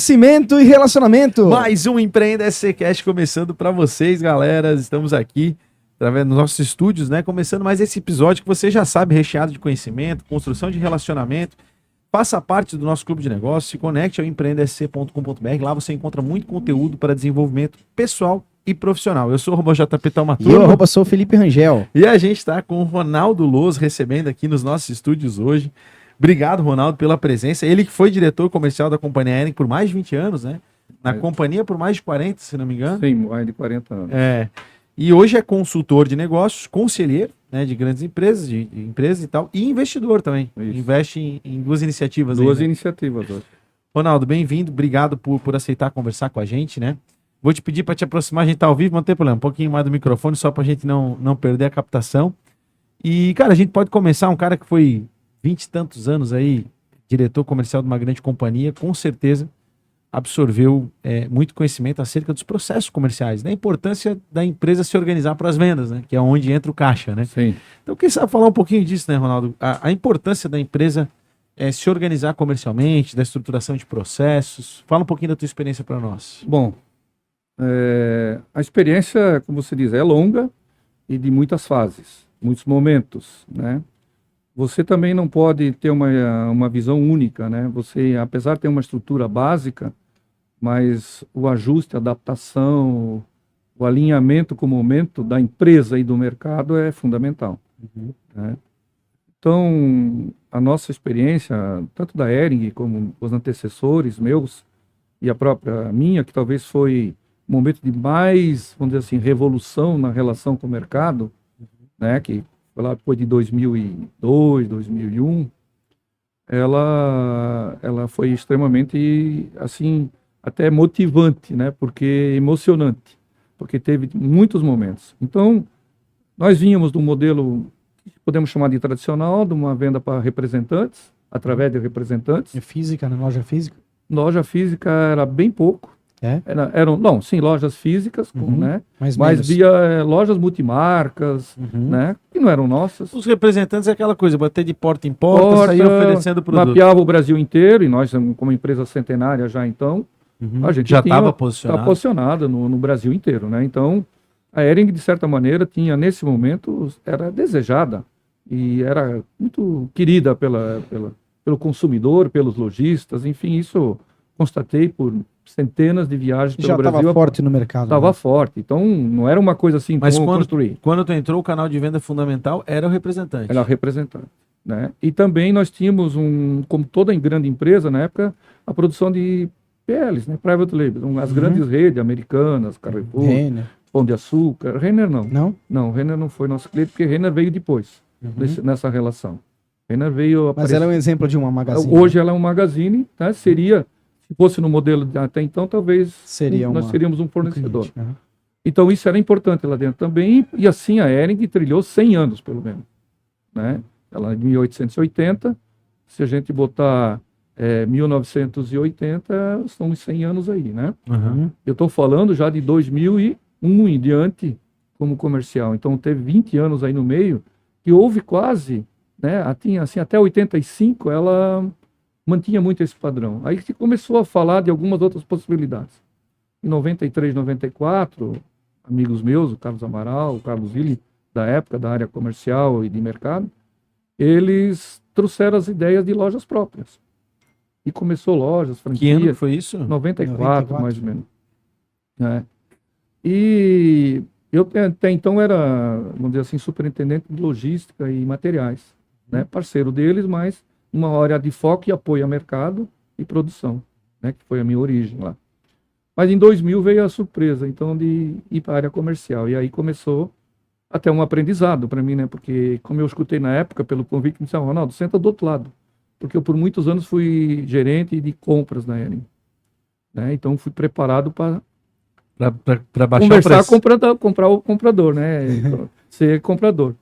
Conhecimento e relacionamento. Mais um Empreenda SCcast começando para vocês, galera. Estamos aqui através dos nossos estúdios, né? Começando mais esse episódio que você já sabe, recheado de conhecimento, construção de relacionamento. Faça parte do nosso clube de negócios, se conecte ao empreendesc.com.br. Lá você encontra muito conteúdo para desenvolvimento pessoal e profissional. Eu sou o @JP Taumaturgo. E eu sou o Felipe Rangel. E a gente está com o Ronaldo Loz recebendo aqui nos nossos estúdios hoje. Obrigado, Ronaldo, pela presença. Ele que foi diretor comercial da companhia Hering por mais de 20 anos, né? Na companhia por mais de 40, se não me engano. Sim, mais de 40 anos. E hoje é consultor de negócios, conselheiro, né, de grandes empresas, de empresas e tal, e investidor também. Isso. Investe em duas iniciativas. Duas iniciativas hoje. Ronaldo, bem-vindo. Obrigado por aceitar conversar com a gente, né? Vou te pedir para te aproximar, a gente tá ao vivo, não tem problema. Um pouquinho mais do microfone, só para a gente não perder a captação. E, cara, a gente pode começar, um cara que foi 20 e tantos anos aí, diretor comercial de uma grande companhia, com certeza absorveu muito conhecimento acerca dos processos comerciais, da importância da empresa se organizar para as vendas, né? Que é onde entra o caixa, né? Sim. Então, quem sabe falar um pouquinho disso, né, Ronaldo? A importância da empresa se organizar comercialmente, da estruturação de processos. Fala um pouquinho da tua experiência para nós. Bom, a experiência, como você diz, é longa e de muitas fases, muitos momentos, né? Você também não pode ter uma visão única, né? Você, apesar de ter uma estrutura básica, mas o ajuste, a adaptação, o alinhamento com o momento da empresa e do mercado é fundamental. Né? Então, a nossa experiência, tanto da Hering como os antecessores meus e a própria minha, que talvez foi um momento de mais, vamos dizer assim, revolução na relação com o mercado, né? Que foi lá depois de 2002, 2001, ela foi extremamente, assim, até motivante, né? Porque emocionante, porque teve muitos momentos. Então, nós vínhamos do modelo que podemos chamar de tradicional, de uma venda para representantes, através de representantes. É física, na loja física? Loja física era bem pouco. Sim, lojas físicas, né? Mas via lojas multimarcas, né? Que não eram nossas. Os representantes é aquela coisa, bater de porta em porta, sair oferecendo produto. Mapeava o Brasil inteiro, e nós, como empresa centenária já então, a gente já estava posicionado no Brasil inteiro, né? Então, a Hering, de certa maneira, tinha, nesse momento, era desejada e era muito querida pelo consumidor, pelos lojistas, enfim, isso constatei por centenas de viagens pelo Brasil. Já estava forte no mercado. Estava forte. Então, não era uma coisa assim como construir. Quando tu entrou, o canal de venda fundamental era o representante. Era o representante. Né? E também nós tínhamos, como toda grande empresa, na época, a produção de PLs, né? Private Label. As grandes redes americanas, Carrefour, Renner. Pão de Açúcar. Renner não. Não? Não, Renner não foi nosso cliente, porque Renner veio depois, nessa relação. Renner veio... Mas ela é um exemplo de uma magazine. Hoje ela é um magazine, tá? Seria... Se fosse no modelo de até então, talvez nós seríamos um fornecedor. Então, isso era importante lá dentro também. E assim, a Hering trilhou 100 anos, pelo menos. Né? Ela, em 1880, se a gente botar 1980, são uns 100 anos aí, né? Eu estou falando já de 2001 em diante como comercial. Então, teve 20 anos aí no meio, que houve quase, né? Assim, até 85, ela... mantinha muito esse padrão. Aí se começou a falar de algumas outras possibilidades. Em 93, 94, amigos meus, o Carlos Amaral, o Carlos Ville, da época, da área comercial e de mercado, eles trouxeram as ideias de lojas próprias. E começou lojas, franquias. Que ano foi isso? 94, mais ou menos. E eu até então era, vamos dizer assim, superintendente de logística e materiais. Né? Parceiro deles, mas uma área de foco e apoio a mercado e produção, né, que foi a minha origem lá. Mas em 2000 veio a surpresa, então, de ir para a área comercial. E aí começou até um aprendizado para mim, né, porque como eu escutei na época, pelo convite, me disseram, Ronaldo, senta do outro lado. Porque eu por muitos anos fui gerente de compras na Hering. Né, então fui preparado para conversar com o comprador, né, ser comprador.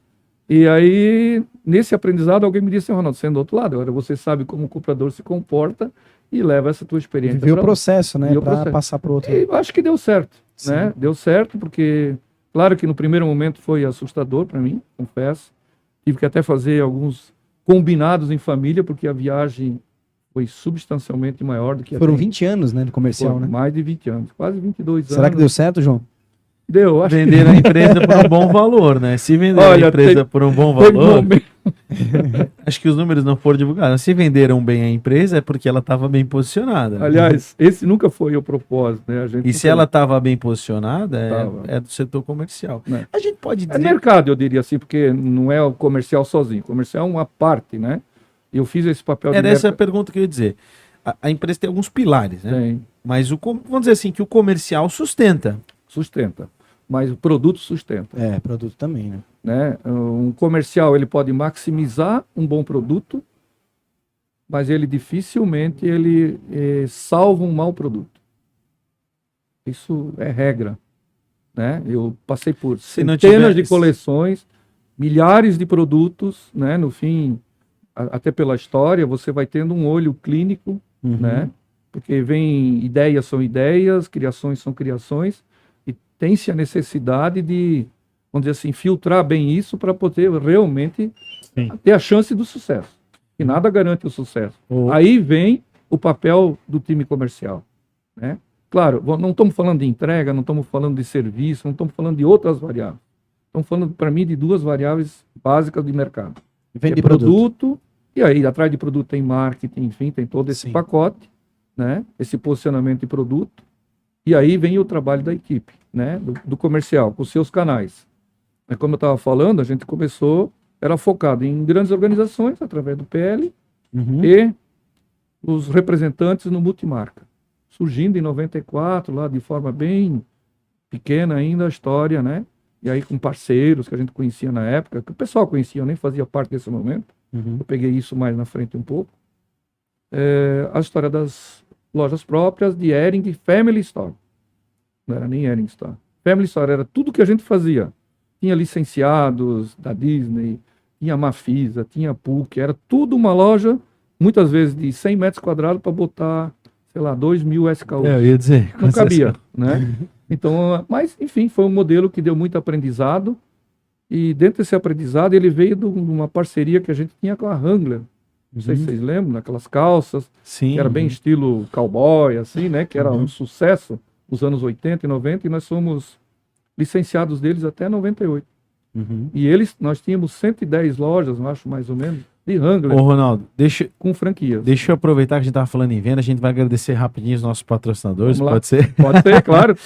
E aí, nesse aprendizado, alguém me disse, Ronaldo, sendo do outro lado, agora você sabe como o comprador se comporta e leva essa tua experiência. Viu o processo, né, para passar para o outro. E acho que deu certo, né? Deu certo, porque, claro que no primeiro momento foi assustador para mim, confesso. Tive que até fazer alguns combinados em família, porque a viagem foi substancialmente maior do que a Foram gente. 20 anos, né, de comercial, Foi né? mais de 20 anos, quase 22 anos. Será que deu certo, João? Deu, acho que Venderam a empresa por um bom valor, né? Se venderam Olha, a empresa por um bom teve valor, momento- acho que os números não foram divulgados. Se venderam bem a empresa é porque ela estava bem posicionada, né? Aliás, esse nunca foi o propósito, né? A gente E se nunca- ela estava bem posicionada, Tava. é do setor comercial. Né. A gente pode É dizer... mercado, eu diria assim, porque não é o comercial sozinho. O comercial é uma parte, né? Eu fiz esse papel Era de essa a pergunta que eu ia dizer. A empresa tem alguns pilares, né? Tem, Mas vamos dizer assim, que o comercial sustenta. sustenta, mas o produto sustenta, É, produto também, né? né? Um comercial, ele pode maximizar um bom produto, mas ele dificilmente salva um mau produto. Isso é regra, né? Eu passei por Se não centenas tiver- de coleções, milhares de produtos, né? No fim, até pela história, você vai tendo um olho clínico, né? Porque ideias são ideias, criações são criações, e tem-se a necessidade de, vamos dizer assim, filtrar bem isso para poder realmente Sim. ter a chance do sucesso. E nada garante o sucesso. O- Aí vem o papel do time comercial, né? Claro, não estamos falando de entrega, não estamos falando de serviço, não estamos falando de outras variáveis. Estamos falando, para mim, de duas variáveis básicas de mercado. Vende Que é produto, e aí atrás de produto tem marketing, enfim, tem todo esse Sim. pacote, né? Esse posicionamento de produto. E aí vem o trabalho da equipe, né? Do comercial, com os seus canais. Como eu estava falando, a gente começou, era focado em grandes organizações, através do PL, Uhum. e os representantes no multimarca. Surgindo em 94, lá de forma bem pequena ainda a história, né? E aí com parceiros que a gente conhecia na época, que o pessoal conhecia, eu nem fazia parte desse momento. Uhum. Eu peguei isso mais na frente um pouco. A história das lojas próprias de Hering Family Store. Não era nem Hering Store. Family Store era tudo que a gente fazia. Tinha licenciados da Disney, tinha Mafisa, tinha PUC, era tudo uma loja, muitas vezes de 100 metros quadrados para botar, sei lá, 2.000 SKUs. Eu ia dizer. Não cabia, né? Então, mas, enfim, foi um modelo que deu muito aprendizado. E dentro desse aprendizado, ele veio de uma parceria que a gente tinha com a Wrangler. Não sei se vocês lembram, naquelas calças, Sim. que era bem estilo cowboy, assim, né? Que era um sucesso nos anos 80 e 90, e nós fomos licenciados deles até 98. Uhum. E nós tínhamos 110 lojas, eu acho, mais ou menos, de Wrangler, Ô, Ronaldo, com franquias. deixa eu aproveitar que a gente estava falando em venda, a gente vai agradecer rapidinho os nossos patrocinadores, Vamos lá. pode ser? Pode ser, claro.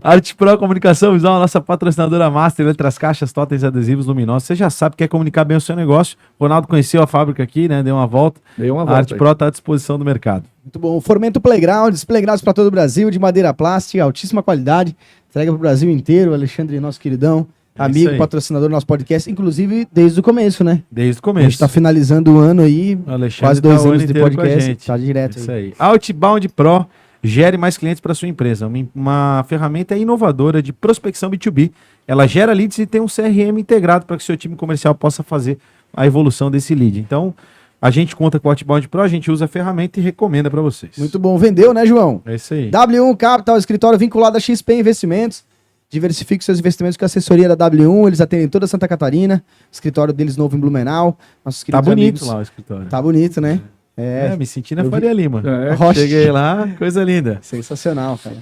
Arte Pro Comunicação Visual, nossa patrocinadora master, letras, caixas, totens, adesivos, luminosos. Você já sabe que quer comunicar bem o seu negócio. Ronaldo conheceu a fábrica aqui, né? Deu uma volta. Deu uma A volta. Arte aí. Pro está à disposição do mercado. Muito bom. Formento Playgrounds para todo o Brasil, de madeira plástica, altíssima qualidade. Entrega para o Brasil inteiro. Alexandre, nosso queridão, É amigo, isso aí. patrocinador do nosso podcast, inclusive desde o começo, né? Desde o A começo. gente está finalizando o ano aí, O Alexandre quase tá 2 o ano anos de inteiro com a podcast. gente. Tá direto Isso aí. aí. Outbound Pro, gere mais clientes para sua empresa. Uma ferramenta inovadora de prospecção B2B. Ela gera leads e tem um CRM integrado para que o seu time comercial possa fazer a evolução desse lead. Então, a gente conta com o Outbound Pro, a gente usa a ferramenta e recomenda para vocês. Muito bom. Vendeu, né, João? É isso aí. W1 Capital, escritório vinculado a XP Investimentos. Diversifique seus investimentos com a assessoria da W1. Eles atendem toda Santa Catarina. Escritório deles novo em Blumenau. Nossos Tá queridos bonito amigos. lá o escritório. Tá bonito, né? É, Me senti na eu vi- Faria Lima. É. Cheguei lá, coisa linda. sensacional, cara.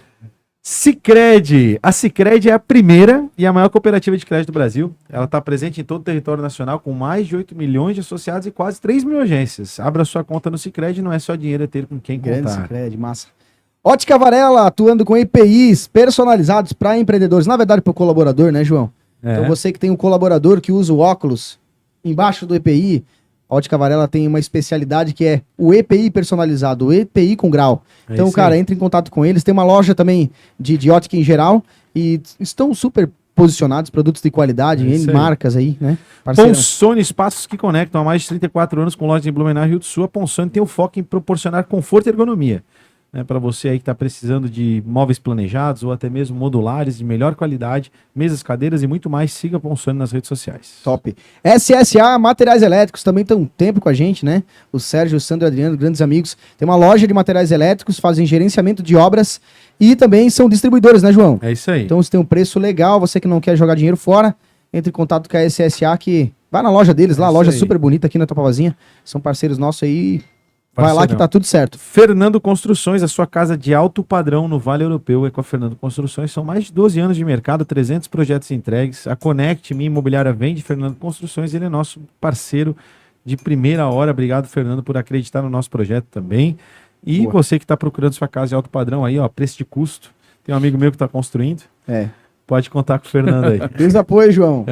Sicredi. A Sicredi é a primeira e a maior cooperativa de crédito do Brasil. Ela está presente em todo o território nacional com mais de 8 milhões de associados e quase 3 mil agências. Abra sua conta no Sicredi, não é só dinheiro, é ter com quem Grande contar. Sicredi, massa. Ótica Varela, atuando com EPIs personalizados para empreendedores. Na verdade, para o colaborador, né, João? É. Então você que tem um colaborador que usa o óculos embaixo do EPI, a Ótica Varela tem uma especialidade que é o EPI personalizado, o EPI com grau. É Então, isso cara, aí. entre em contato com eles. Tem uma loja também de ótica em geral e estão super posicionados, produtos de qualidade, É isso em aí. marcas aí, né? Parceirão. Ponsone, espaços que conectam há mais de 34 anos com lojas em Blumenau e Rio do Sul. A Ponsone tem o foco em proporcionar conforto e ergonomia. Para você aí que está precisando de móveis planejados ou até mesmo modulares de melhor qualidade, mesas, cadeiras e muito mais, siga a Ponsone nas redes sociais. Top. SSA Materiais Elétricos também estão um tempo com a gente, né? O Sérgio, o Sandro e o Adriano, grandes amigos. Tem uma loja de materiais elétricos, fazem gerenciamento de obras e também são distribuidores, né, João? É isso aí. Então, se tem um preço legal, você que não quer jogar dinheiro fora, entre em contato com a SSA, que vai na loja deles lá, É a loja isso aí. super bonita aqui na Topavazinha. São parceiros nossos aí. Vai lá que tá tudo certo. Fernando Construções, a sua casa de alto padrão no Vale Europeu é com a Fernando Construções. São mais de 12 anos de mercado, 300 projetos entregues. A Connect Minha Imobiliária vende Fernando Construções. Ele é nosso parceiro de primeira hora. Obrigado, Fernando, por acreditar no nosso projeto também. E Boa. você que está procurando sua casa de alto padrão aí, ó, preço de custo. Tem um amigo meu que está construindo. Pode contar com o Fernando aí. Deus apoio, João.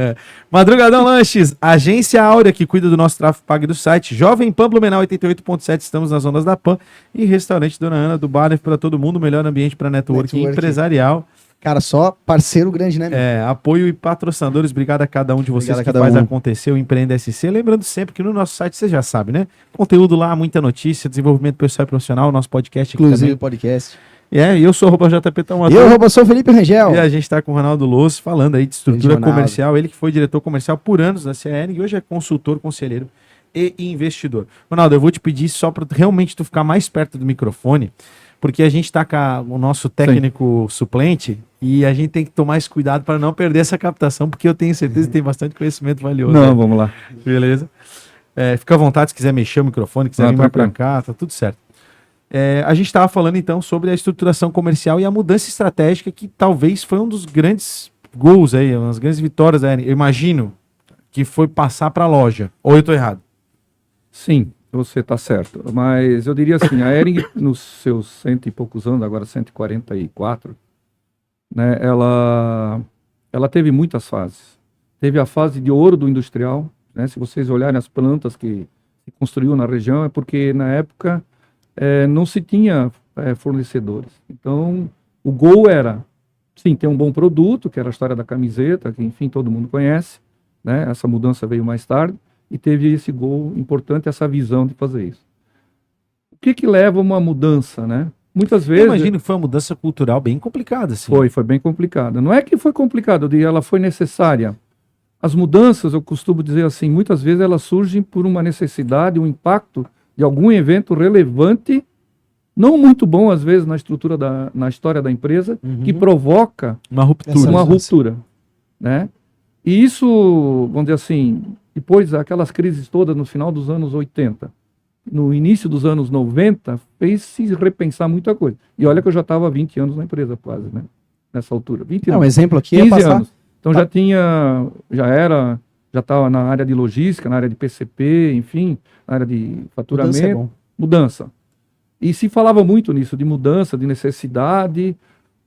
Madrugadão Lanches, Agência Áurea, que cuida do nosso tráfego pago do site. Jovem Pan Blumenau 88.7, estamos nas ondas da Pan. E Restaurante Dona Ana, do Barnef para todo mundo, melhor ambiente para networking empresarial. Cara, só parceiro grande, né? Apoio e patrocinadores, obrigado a cada um de vocês que faz acontecer o Empreenda SC. Lembrando sempre que no nosso site, você já sabe, né? Conteúdo lá, muita notícia, desenvolvimento pessoal e profissional, nosso podcast aqui Inclusive também. podcast. Eu sou o JP Tão. Eu sou o Felipe Rangel. E a gente está com o Ronaldo Losso falando aí de estrutura comercial. Ele que foi diretor comercial por anos da CAN e hoje é consultor, conselheiro e investidor. Ronaldo, eu vou te pedir só para realmente tu ficar mais perto do microfone, porque a gente está com o nosso técnico suplente e a gente tem que tomar esse cuidado para não perder essa captação, porque eu tenho certeza que tem bastante conhecimento valioso. Não, vamos lá. Beleza? Fica à vontade se quiser mexer o microfone, quiser vir mais para cá, tá tudo certo. A gente estava falando então sobre a estruturação comercial e a mudança estratégica, que talvez foi um dos grandes gols aí, uma das grandes vitórias da Hering. Eu imagino que foi passar para a loja. Ou eu estou errado? Sim, você está certo. Mas eu diria assim, a Hering, nos seus 100 e poucos anos, agora 144, né, ela teve muitas fases. Teve a fase de ouro do industrial, né, se vocês olharem as plantas que se construiu na região, é porque na época não se tinha fornecedores. Então, o gol era, sim, ter um bom produto, que era a história da camiseta, que, enfim, todo mundo conhece, né? Essa mudança veio mais tarde, e teve esse gol importante, essa visão de fazer isso. O que leva a uma mudança, né? Muitas vezes... Eu imagino que foi uma mudança cultural bem complicada, assim. Foi bem complicada. Não é que foi complicada, eu diria, ela foi necessária. As mudanças, eu costumo dizer assim, muitas vezes elas surgem por uma necessidade, um impacto de algum evento relevante, não muito bom às vezes na estrutura na história da empresa, que provoca uma ruptura, né? E isso, vamos dizer assim, depois daquelas crises todas no final dos anos 80, no início dos anos 90, fez-se repensar muita coisa. E olha que eu já estava há 20 anos na empresa quase, né? Nessa altura, 20 anos. Um exemplo aqui 15 é passar... anos. Então já estava na área de logística, na área de PCP, enfim, na área de faturamento, mudança. E se falava muito nisso, de mudança, de necessidade,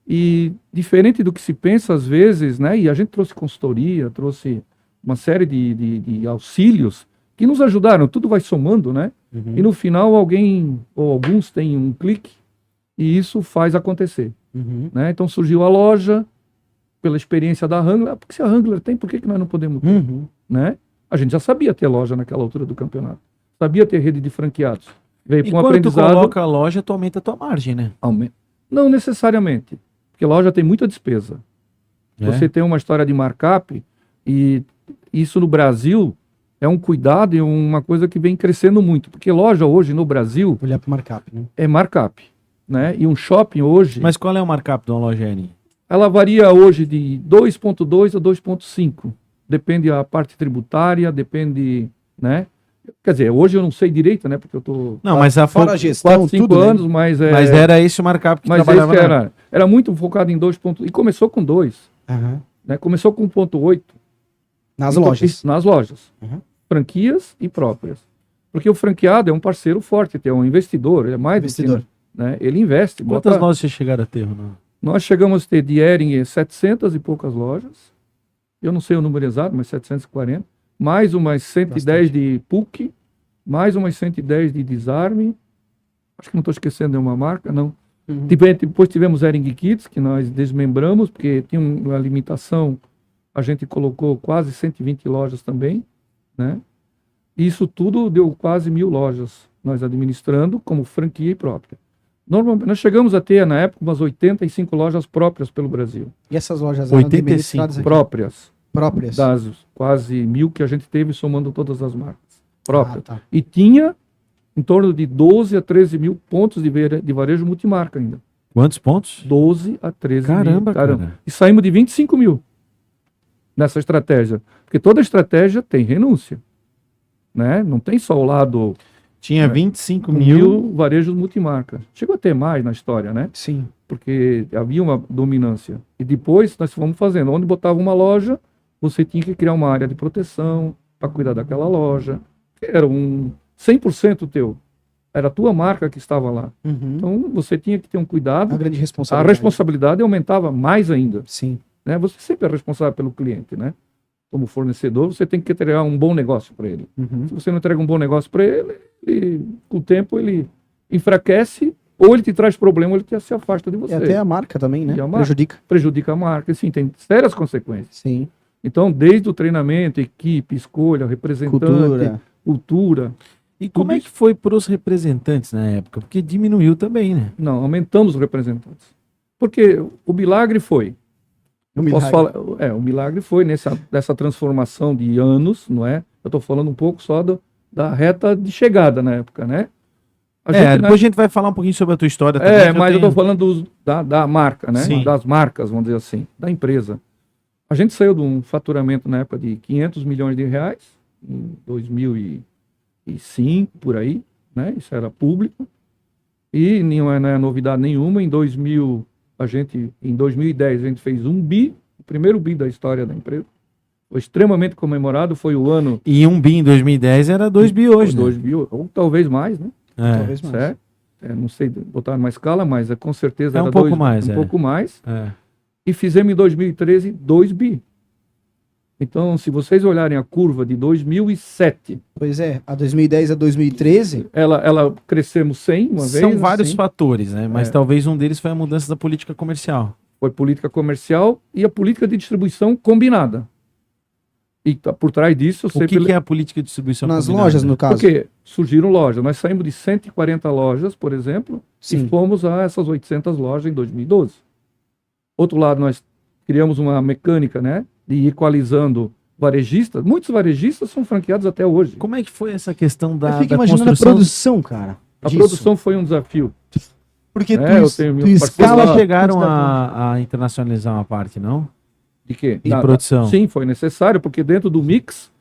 e diferente do que se pensa às vezes, né, e a gente trouxe consultoria, trouxe uma série de auxílios que nos ajudaram, tudo vai somando, né, e no final alguém, ou alguns têm um clique, e isso faz acontecer. Né? Então surgiu a loja, pela experiência da Wrangler, porque se a Wrangler tem, por que nós não podemos ter? Né? A gente já sabia ter loja naquela altura do campeonato. Sabia ter rede de franqueados. Veio com um aprendizado. Tu coloca a loja, tu aumenta a tua margem, né? Não necessariamente. Porque loja tem muita despesa. Você tem uma história de markup, e isso no Brasil é um cuidado e uma coisa que vem crescendo muito. Porque loja hoje no Brasil... Olhar para o markup, né? É markup. Né? E um shopping hoje... Mas qual é o markup de uma loja Hering? Ela varia hoje de 2,2 a 2,5. Depende da parte tributária, depende, né? Quer dizer, hoje eu não sei direito, né? Porque eu tô... Não, mas fora a gestão, 4, 5 tudo, anos, né? mas... Mas era esse o markup que mas trabalhava esse era muito focado em 2 pontos. E começou com 2. Né? Começou com 1,8. Nas lojas. Nas lojas. Franquias e próprias. Porque o franqueado é um parceiro forte, é um investidor, ele é mais investidor. Né? Ele investe. Quantas lojas vocês chegaram a ter, Ronaldo? Nós chegamos a ter de Hering 700 e poucas lojas. Eu não sei o número exato, mas 740. Mais umas 110 de PUC. Mais umas 110 de Desarme. Acho que não estou esquecendo nenhuma marca, não. Depois tivemos Hering Kids, que nós desmembramos, porque tinha uma limitação. A gente colocou quase 120 lojas também. Né? E isso tudo deu quase 1.000 lojas. Nós administrando como franquia e própria. Normalmente, nós chegamos a ter, na época, umas 85 lojas próprias pelo Brasil. E essas lojas eram administradas próprias? Próprias. Das quase 1.000 que a gente teve, somando todas as marcas. Próprias. E tinha em torno de 12 a 13 mil pontos de varejo multimarca ainda. Quantos pontos? 12 a 13 mil. Caramba, cara. E saímos de 25 mil nessa estratégia. Porque toda estratégia tem renúncia. Né? Não tem só o lado... Tinha 25 mil. varejos multimarca. Chegou a ter mais na história, né? Sim. Porque havia uma dominância. E depois nós fomos fazendo. Onde botava uma loja, você tinha que criar uma área de proteção para cuidar daquela loja. Era 100% teu. Era a tua marca que estava lá. Uhum. Então você tinha que ter um cuidado. A grande A responsabilidade. responsabilidade aumentava mais ainda. Sim. Né? Você sempre é responsável pelo cliente, né? Como fornecedor, você tem que entregar um bom negócio para ele. Uhum. Se você não entrega um bom negócio para ele, com o tempo ele enfraquece, ou ele te traz problema, ou ele se afasta de E você. até a marca também, né? E a marca. Prejudica. Prejudica a marca, sim, tem sérias consequências. Sim. Então, desde o treinamento, equipe, escolha, representante, cultura. E como é que foi para os representantes na época? Porque diminuiu também, né? Não, aumentamos os representantes. Porque o milagre foi. Posso falar, o milagre foi nessa transformação de anos, não é? Eu estou falando um pouco só da reta de chegada na época, né? Depois a gente vai falar um pouquinho sobre a tua história também. Mas eu estou falando da marca, né? Sim. Das marcas, vamos dizer assim, da empresa. A gente saiu de um faturamento na época de 500 milhões de reais, em 2005, por aí, né? Isso era público. E não é novidade nenhuma, em 2010 a gente fez 1 bi, o primeiro bi da história da empresa. Foi extremamente comemorado, foi o ano... E 1 bi em 2010 era 2 bi hoje, 2 bi, ou talvez mais, né? Talvez mais. Certo? Não sei botar numa escala, mas com certeza um era pouco mais. pouco mais. É. E fizemos em 2013 2 bi. Então, se vocês olharem a curva de 2007... Pois é, a 2010 a 2013... Ela crescemos 100 uma vez. São vários assim. fatores, né? Mas talvez um deles foi a mudança da política comercial. Foi política comercial e a política de distribuição combinada. E por trás disso... O que é a política de distribuição Nas combinada? lojas, no caso. Porque surgiram lojas. Nós saímos de 140 lojas, por exemplo, Sim. e fomos a essas 800 lojas em 2012. Outro lado, nós criamos uma mecânica, né, de equalizando varejistas. Muitos varejistas são franqueados até hoje. Como é que foi essa questão Eu da fico imaginando construção? a produção, cara. A disso. produção foi um desafio. Porque eu tenho meu tu parceiro escala... lá. Chegaram a internacionalizar uma parte, não? De quê? De produção. Sim, foi necessário, porque dentro do mix,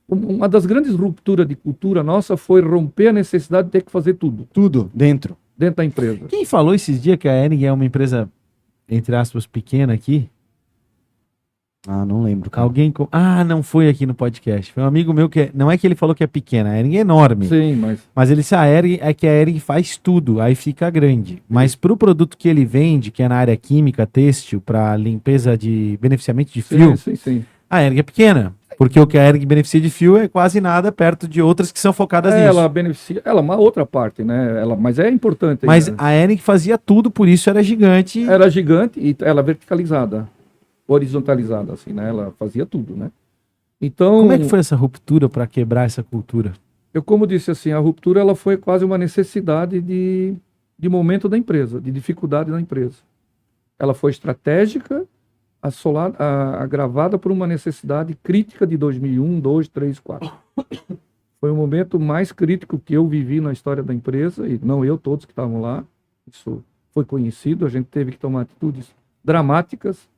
uma das grandes rupturas de cultura nossa foi romper a necessidade de ter que fazer tudo Tudo dentro. da empresa. Quem falou esses dias que a Hering é uma empresa, entre aspas, pequena aqui? Ah, não lembro, cara. Alguém... não foi aqui no podcast. Foi um amigo meu que... Não é que ele falou que é pequena, a Hering é enorme. Sim, mas... Mas ele disse, a Hering faz tudo, aí fica grande. Mas pro produto que ele vende, que é na área química, têxtil, para limpeza de beneficiamento de fio, Sim. a Hering é pequena. Porque o que a Hering beneficia de fio é quase nada perto de outras que são focadas nisso. Ela beneficia... Ela é uma outra parte, né? Mas é importante. Mas ainda. a Hering fazia tudo, por isso era gigante. Era gigante e ela verticalizada, horizontalizada, assim, né? Ela fazia tudo, né? Então... Como é que foi essa ruptura para quebrar essa cultura? Eu, como disse assim, a ruptura ela foi quase uma necessidade de momento da empresa, de dificuldade da empresa. Ela foi estratégica, agravada por uma necessidade crítica de 2001, 2, 3, 4. Foi o momento mais crítico que eu vivi na história da empresa, e não eu, todos que estavam lá. Isso foi conhecido, a gente teve que tomar atitudes dramáticas.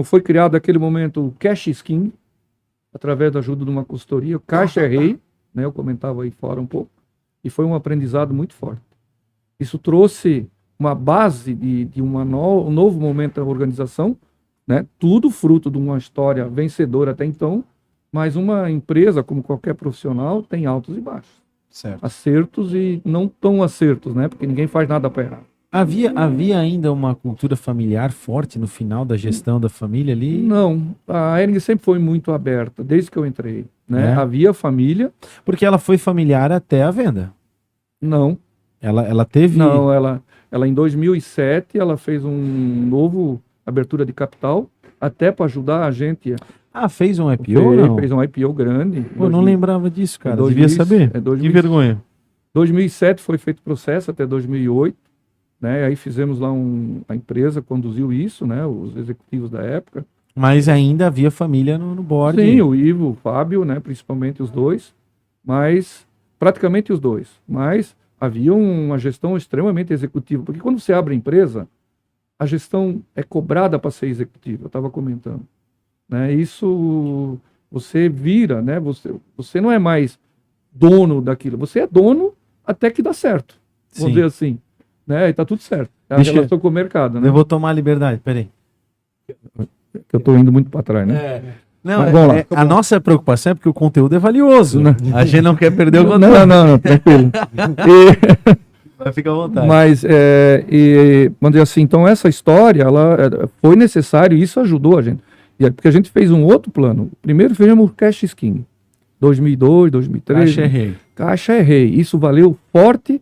Foi criado naquele momento o Cash Scheme, através da ajuda de uma consultoria, o Caixa é Rei, né, eu comentava aí fora um pouco, e foi um aprendizado muito forte. Isso trouxe uma base de um novo momento da organização, né, tudo fruto de uma história vencedora até então, mas uma empresa, como qualquer profissional, tem altos e baixos. Certo. Acertos e não tão acertos, né, porque ninguém faz nada para errar. Havia ainda uma cultura familiar forte no final da gestão da família ali? Não, a Hering sempre foi muito aberta, desde que eu entrei. Né? É? Havia família. Porque ela foi familiar até a venda. Não. Ela teve... Não, ela em 2007, ela fez um novo abertura de capital, até para ajudar a gente. Fez um IPO ou não? Fez um IPO grande. Eu não lembrava disso, cara. 2000, Devia saber. é 2000, que vergonha. 2007 foi feito processo até 2008. Né? Aí fizemos lá a empresa conduziu isso, né? Os executivos da época. Mas ainda havia família no board. Sim, o Ivo, o Fábio, né? Principalmente os dois, mas praticamente os dois. Mas havia uma gestão extremamente executiva, porque quando você abre a empresa, a gestão é cobrada para ser executiva. Eu estava comentando, né? Isso você vira, né? Você não é mais dono daquilo. Você é dono até que dá certo. Vamos Sim. dizer assim. Né? E tá tudo certo. É a Deixa- relação com o mercado, né? Eu vou tomar a liberdade, peraí. Que eu tô indo muito para trás, né? Não, Mas vamos lá. a nossa preocupação é porque o conteúdo é valioso. Não. A gente não quer perder o Não, conteúdo. não, tranquilo. Mas fica à vontade. Mas, vamos dizer assim, então essa história, foi necessário e isso ajudou a gente. Porque a gente fez um outro plano. Primeiro fizemos o Cash Scheme, 2002, 2003. Caixa é rei. Caixa é rei. Isso valeu forte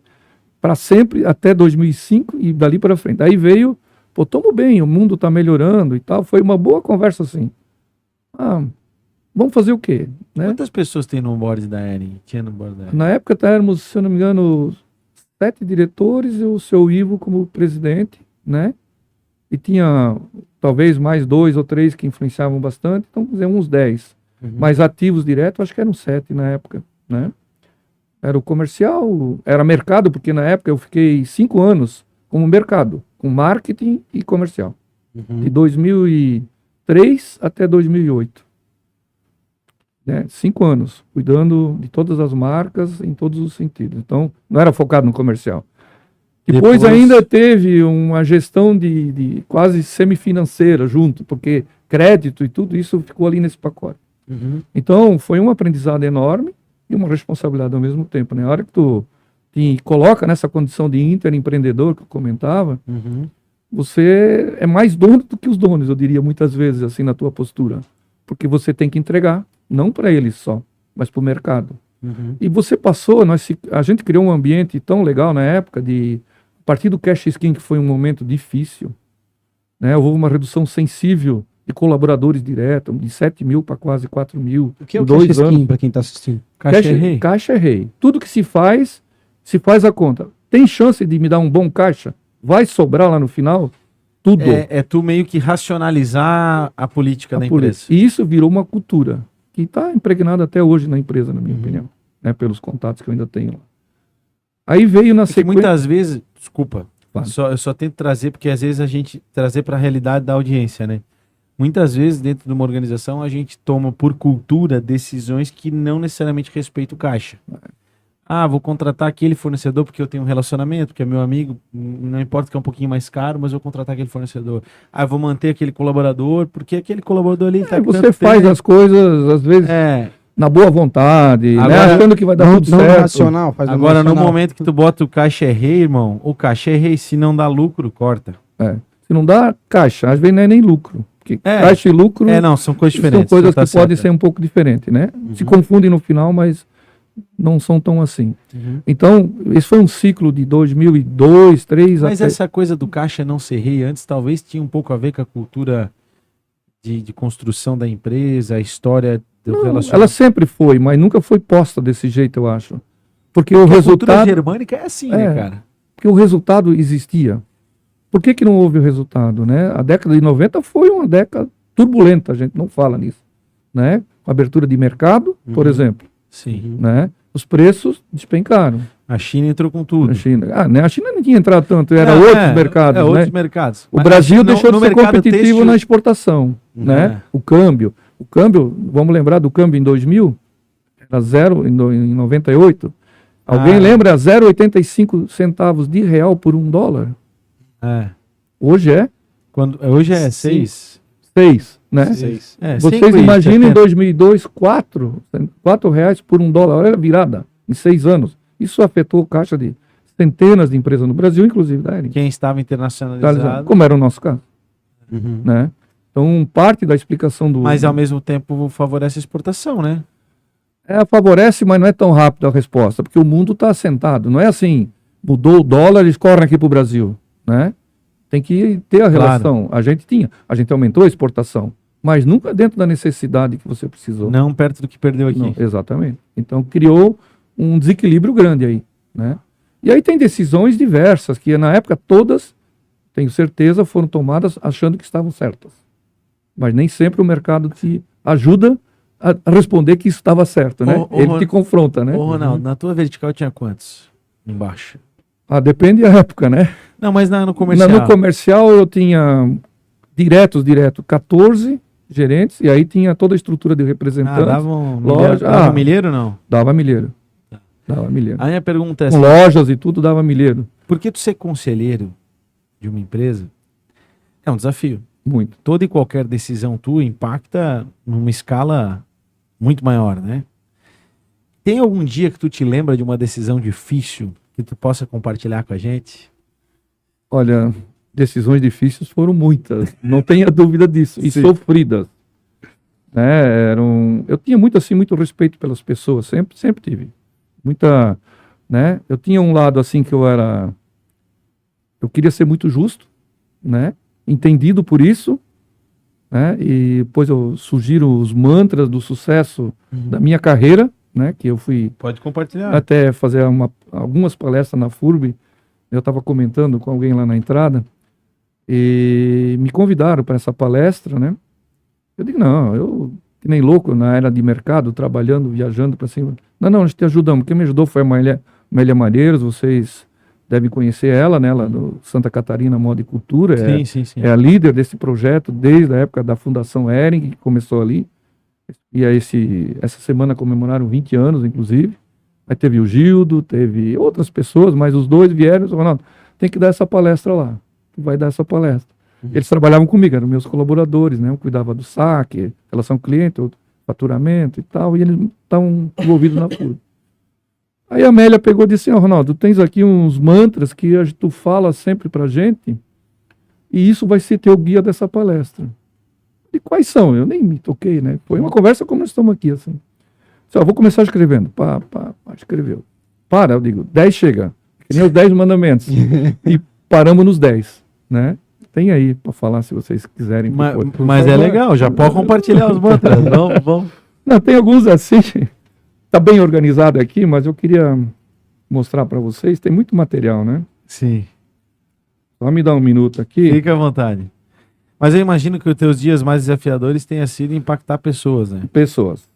para sempre, até 2005 e dali para frente. Aí veio, pô, tamo bem, o mundo está melhorando e tal. Foi uma boa conversa assim. Vamos fazer o quê? Né? Quantas pessoas tem no board da Ering? Tinha no board da Ering? Na época éramos, se eu não me engano, 7 diretores e o seu Ivo como presidente, né? E tinha talvez mais 2 ou 3 que influenciavam bastante, então, quer dizer, uns 10. Mas ativos diretos, acho que eram 7 na época, né? Era o comercial, era mercado, porque na época eu fiquei 5 anos como mercado, com marketing e comercial. De 2003 até 2008. Né? 5 anos, cuidando de todas as marcas em todos os sentidos. Então, não era focado no comercial. Depois ainda teve uma gestão de quase semifinanceira junto, porque crédito e tudo isso ficou ali nesse pacote. Então, foi um aprendizado enorme e uma responsabilidade ao mesmo tempo. Né? A hora que tu te coloca nessa condição de interempreendedor que eu comentava, você é mais dono do que os donos, eu diria muitas vezes, assim, na tua postura. Porque você tem que entregar, não para eles só, mas para o mercado. E você passou, a gente criou um ambiente tão legal na época, a partir do Cash Scheme, que foi um momento difícil, né? Houve uma redução sensível de colaboradores diretos, de 7 mil para quase 4 mil. O que é o em 2 Cash anos. Scheme, para quem está assistindo? Caixa é rei. Caixa é rei. Tudo que se faz a conta. Tem chance de me dar um bom caixa? Vai sobrar lá no final? Tudo. É tu meio que racionalizar a política da empresa. E isso virou uma cultura que está impregnada até hoje na empresa, na minha opinião, né, pelos contatos que eu ainda tenho lá. Aí veio na Porque sequência... muitas vezes, desculpa, Claro. eu só tento trazer, porque às vezes a gente trazer para a realidade da audiência, né? Muitas vezes, dentro de uma organização, a gente toma por cultura decisões que não necessariamente respeitam o caixa. Vou contratar aquele fornecedor porque eu tenho um relacionamento, porque é meu amigo, não importa que é um pouquinho mais caro, mas eu vou contratar aquele fornecedor. Eu vou manter aquele colaborador, porque aquele colaborador ali tá Você faz as coisas, às vezes, na boa vontade, né, Agora, achando que vai dar tudo Não certo. racional, faz Agora, no racional. momento que tu bota o caixa é rei, irmão, o caixa é rei, se não dá lucro, corta. Se não dá caixa, às vezes não é nem lucro. Porque caixa e lucro Não, são coisas são diferentes. coisas tá que podem certo. ser um pouco diferentes, né? Se confundem no final, mas não são tão assim. Então, esse foi um ciclo de 2002, 2003 Mas até... essa coisa do caixa não ser rei antes talvez tinha um pouco a ver com a cultura de construção da empresa, a história do Não, relacionamento. ela sempre foi, mas nunca foi posta desse jeito, eu acho. Porque o A cultura resultado... germânica é assim, né, cara? Porque o resultado existia. Por que não houve o resultado, né? A década de 90 foi uma década turbulenta, a gente não fala nisso, né? Com abertura de mercado, por exemplo, Sim. né? Os preços despencaram. A China entrou com tudo. A China, a China não tinha entrado tanto, era outros mercados, né? Outros mercados. O Mas Brasil no- deixou de no ser mercado competitivo têxtil- na exportação, né? O câmbio, vamos lembrar do câmbio em 2000, era zero em 98. Alguém lembra 0,85 centavos de real por $1? É. Hoje é Hoje é 6. 6, né? 6. Vocês imaginem em 2002, R$4 por $1. Olha a virada, em 6 anos. Isso afetou a caixa de centenas de empresas no Brasil, inclusive da Ering. Quem estava internacionalizado. Como era o nosso caso, né? Então, parte da explicação do... Mas ao mesmo tempo favorece a exportação, né? favorece, mas não é tão rápido a resposta, porque o mundo está assentado. Não é assim, mudou o dólar, eles correm aqui para o Brasil, né? Tem que ter a relação. A gente aumentou a exportação, mas nunca dentro da necessidade que você precisou. Não perto do que perdeu aqui. Não, exatamente. Então criou um desequilíbrio grande aí, né? E aí tem decisões diversas que na época todas, tenho certeza, foram tomadas achando que estavam certas. Mas nem sempre o mercado te ajuda a responder que isso estava certo, né? Ele te confronta, né? Ô, Ronaldo, na tua vertical tinha quantos embaixo? Depende da época, né? Não, mas no comercial. No comercial eu tinha direto, 14 gerentes, e aí tinha toda a estrutura de representante. Dava um loja. milheiro, dava milheiro não? Dava milheiro. Dava milheiro. A minha pergunta é Com lojas e tudo dava milheiro. por que tu ser conselheiro de uma empresa é um desafio? Muito. Toda e qualquer decisão tua impacta numa escala muito maior, né? Tem algum dia que tu te lembra de uma decisão difícil que tu possa compartilhar com a gente? Olha, decisões difíceis foram muitas, não tenha dúvida disso, e Sim. sofridas. Né? Eu tinha muito assim, muito respeito pelas pessoas, sempre tive. Muita, né? Eu tinha um lado assim que eu queria ser muito justo, né? Entendido por isso, né? E depois surgiram os mantras do sucesso da minha carreira, né? Que eu fui Pode compartilhar. até fazer algumas palestras na FURB. Eu estava comentando com alguém lá na entrada e me convidaram para essa palestra, né? Eu digo, não, eu que nem louco na área de mercado, trabalhando, viajando para cima. Não, nós te ajudamos. Quem me ajudou foi a Amélia Malheiros, vocês devem conhecer ela, né? Ela do Santa Catarina Moda e Cultura. Sim. É a líder desse projeto desde a época da Fundação Hering, que começou ali. E aí essa semana comemoraram 20 anos, inclusive. Aí teve o Gildo, teve outras pessoas, mas os dois vieram e falaram, tem que dar essa palestra lá. Tu vai dar essa palestra. Eles trabalhavam comigo, eram meus colaboradores, né? Eu cuidava do saque, relação cliente, faturamento e tal, e eles estavam envolvidos na FURB. Aí a Amélia pegou e disse, Ronaldo, tens aqui uns mantras que tu fala sempre pra gente, e isso vai ser teu guia dessa palestra. E quais são? Eu nem me toquei, né? Foi uma conversa como nós estamos aqui, assim. Disse, vou começar escrevendo. Escreveu. Eu digo, 10 chega. Que nem os 10 mandamentos. E paramos nos 10, né? Tem aí para falar se vocês quiserem. Mas é legal, já pode compartilhar os mantras. Vamos. Não, tem alguns assim, tá bem organizado aqui, mas eu queria mostrar para vocês, tem muito material, né? Sim. Só me dá um minuto aqui. Fica à vontade. Mas eu imagino que os teus dias mais desafiadores tenha sido impactar pessoas, né? Pessoas.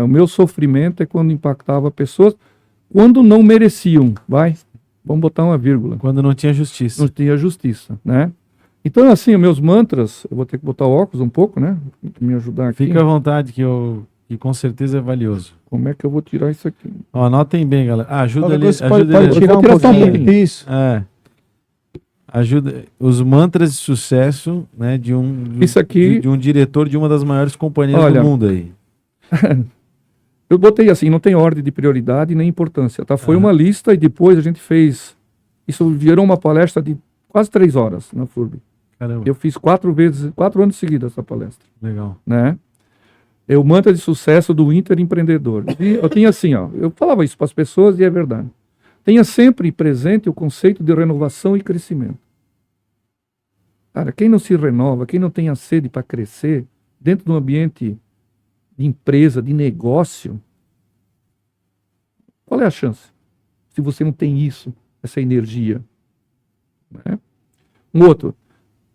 O meu sofrimento é quando impactava pessoas, quando não mereciam, vamos botar uma vírgula. Quando não tinha justiça. Não tinha justiça, né? Então, assim, os meus mantras, eu vou ter que botar o óculos um pouco, né? Me ajudar aqui. Fica à vontade, que com certeza é valioso. Como é que eu vou tirar isso aqui? Ó, anotem bem, galera. Ajuda ali. Pode tirar um pouquinho. Isso. Ajuda. Os mantras de sucesso, né? Isso aqui. De um diretor de uma das maiores companhias do mundo aí. Eu botei assim, não tem ordem de prioridade nem importância, tá? Foi uma lista e depois a gente fez. Isso virou uma palestra de quase 3 horas na FURB. Caramba. Eu fiz 4 anos seguidos essa palestra. Legal. Né? O mantra de sucesso do Interempreendedor. E eu tinha assim, eu falava isso para as pessoas e é verdade. Tenha sempre presente o conceito de renovação e crescimento. Cara, quem não se renova, quem não tem a sede para crescer, dentro de um ambiente de empresa, de negócio, qual é a chance? Se você não tem isso, essa energia. Né? Um outro.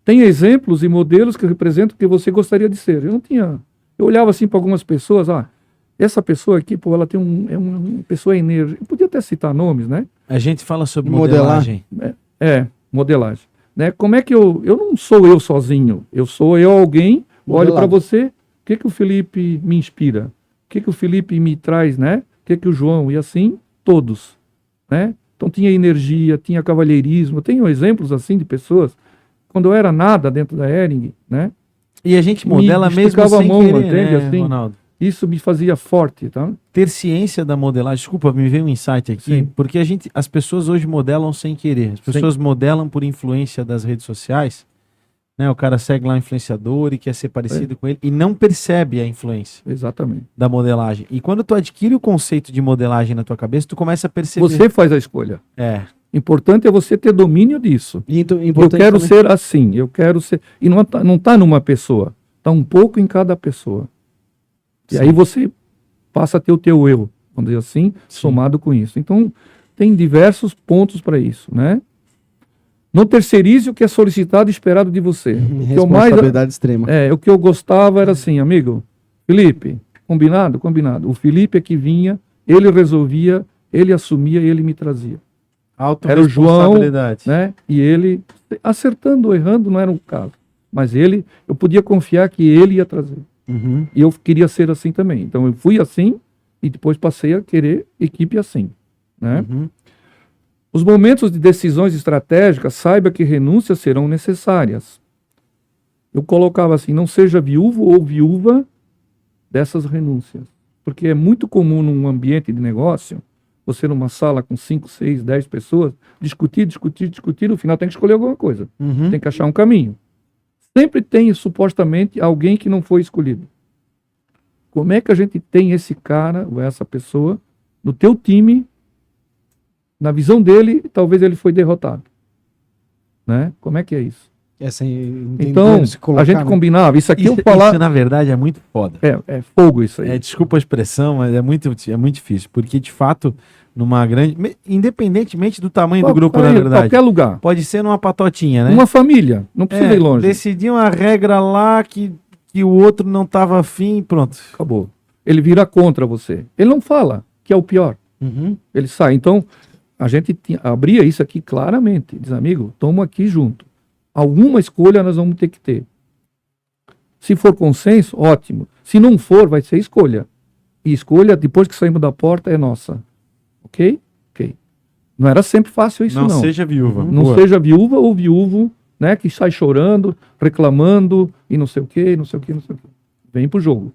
Tem exemplos e modelos que representam o que você gostaria de ser. Eu não tinha. Eu olhava assim para algumas pessoas, essa pessoa aqui, ela tem uma pessoa energia. Eu podia até citar nomes, né? A gente fala sobre modelagem. Modelagem. Né? Como é que eu não sou eu sozinho, eu sou alguém, olho para você, o que o Felipe me inspira? O que o Felipe me traz, né? O que o João, e assim, todos, né? Então tinha energia, tinha cavalheirismo, eu tenho exemplos assim de pessoas, quando eu era nada dentro da Hering, né? E a gente modela mesmo sem querer, entende? né, Assim, Ronaldo? Isso me fazia forte, tá? Ter ciência da modelagem, desculpa, me veio um insight aqui, Sim. porque as pessoas hoje modelam sem querer, as pessoas modelam por influência das redes sociais, né? O cara segue lá um influenciador e quer ser parecido com ele e não percebe a influência Exatamente. da modelagem. E quando tu adquire o conceito de modelagem na tua cabeça, tu começa a perceber. Você faz a escolha. Importante é você ter domínio disso. Eu quero ser assim, eu quero ser... E não tá numa pessoa, tá um pouco em cada pessoa. E aí você passa a ter o teu eu, vamos dizer assim, somado com isso. Então, tem diversos pontos para isso, né? Não terceirize o que é solicitado e esperado de você. Responsabilidade extrema. O que eu gostava era assim, amigo, Felipe, combinado? Combinado. O Felipe é que vinha, ele resolvia, ele assumia, ele me trazia. Era o João, né? E ele, acertando ou errando, não era um caso. Mas eu podia confiar que ele ia trazer. E eu queria ser assim também. Então eu fui assim e depois passei a querer equipe assim, né? Uhum. Os momentos de decisões estratégicas, saiba que renúncias serão necessárias. Eu colocava assim, não seja viúvo ou viúva dessas renúncias. Porque é muito comum num ambiente de negócio, você numa sala com 5, 6, 10 pessoas, discutir, no final tem que escolher alguma coisa. Uhum. Tem que achar um caminho. Sempre tem, supostamente, alguém que não foi escolhido. Como é que a gente tem esse cara ou essa pessoa no teu time, na visão dele, talvez ele foi derrotado? Né? Como é que é isso? Então, a gente combinava. Isso aqui Isso, eu falar... isso, na verdade, é muito foda. É fogo isso aí. Desculpa a expressão, mas é muito difícil. Porque, de fato, numa grande... Independentemente do tamanho do grupo, na verdade. Qualquer lugar. Pode ser numa patotinha, né? Uma família. Não precisa ir longe. Decidir uma regra lá que o outro não estava afim, pronto. Acabou. Ele vira contra você. Ele não fala, que é o pior. Uhum. Ele sai. Então, a gente abria isso aqui claramente. Diz, amigo, estamos aqui junto. Alguma escolha nós vamos ter que ter. Se for consenso, ótimo. Se não for, vai ser escolha. E escolha, depois que saímos da porta, é nossa. Ok? Ok. Não era sempre fácil isso, não. Não seja viúva. Não Boa. seja viúva ou viúvo, né, que sai chorando, reclamando, e não sei o quê, não sei o quê, não sei o quê. Vem pro jogo.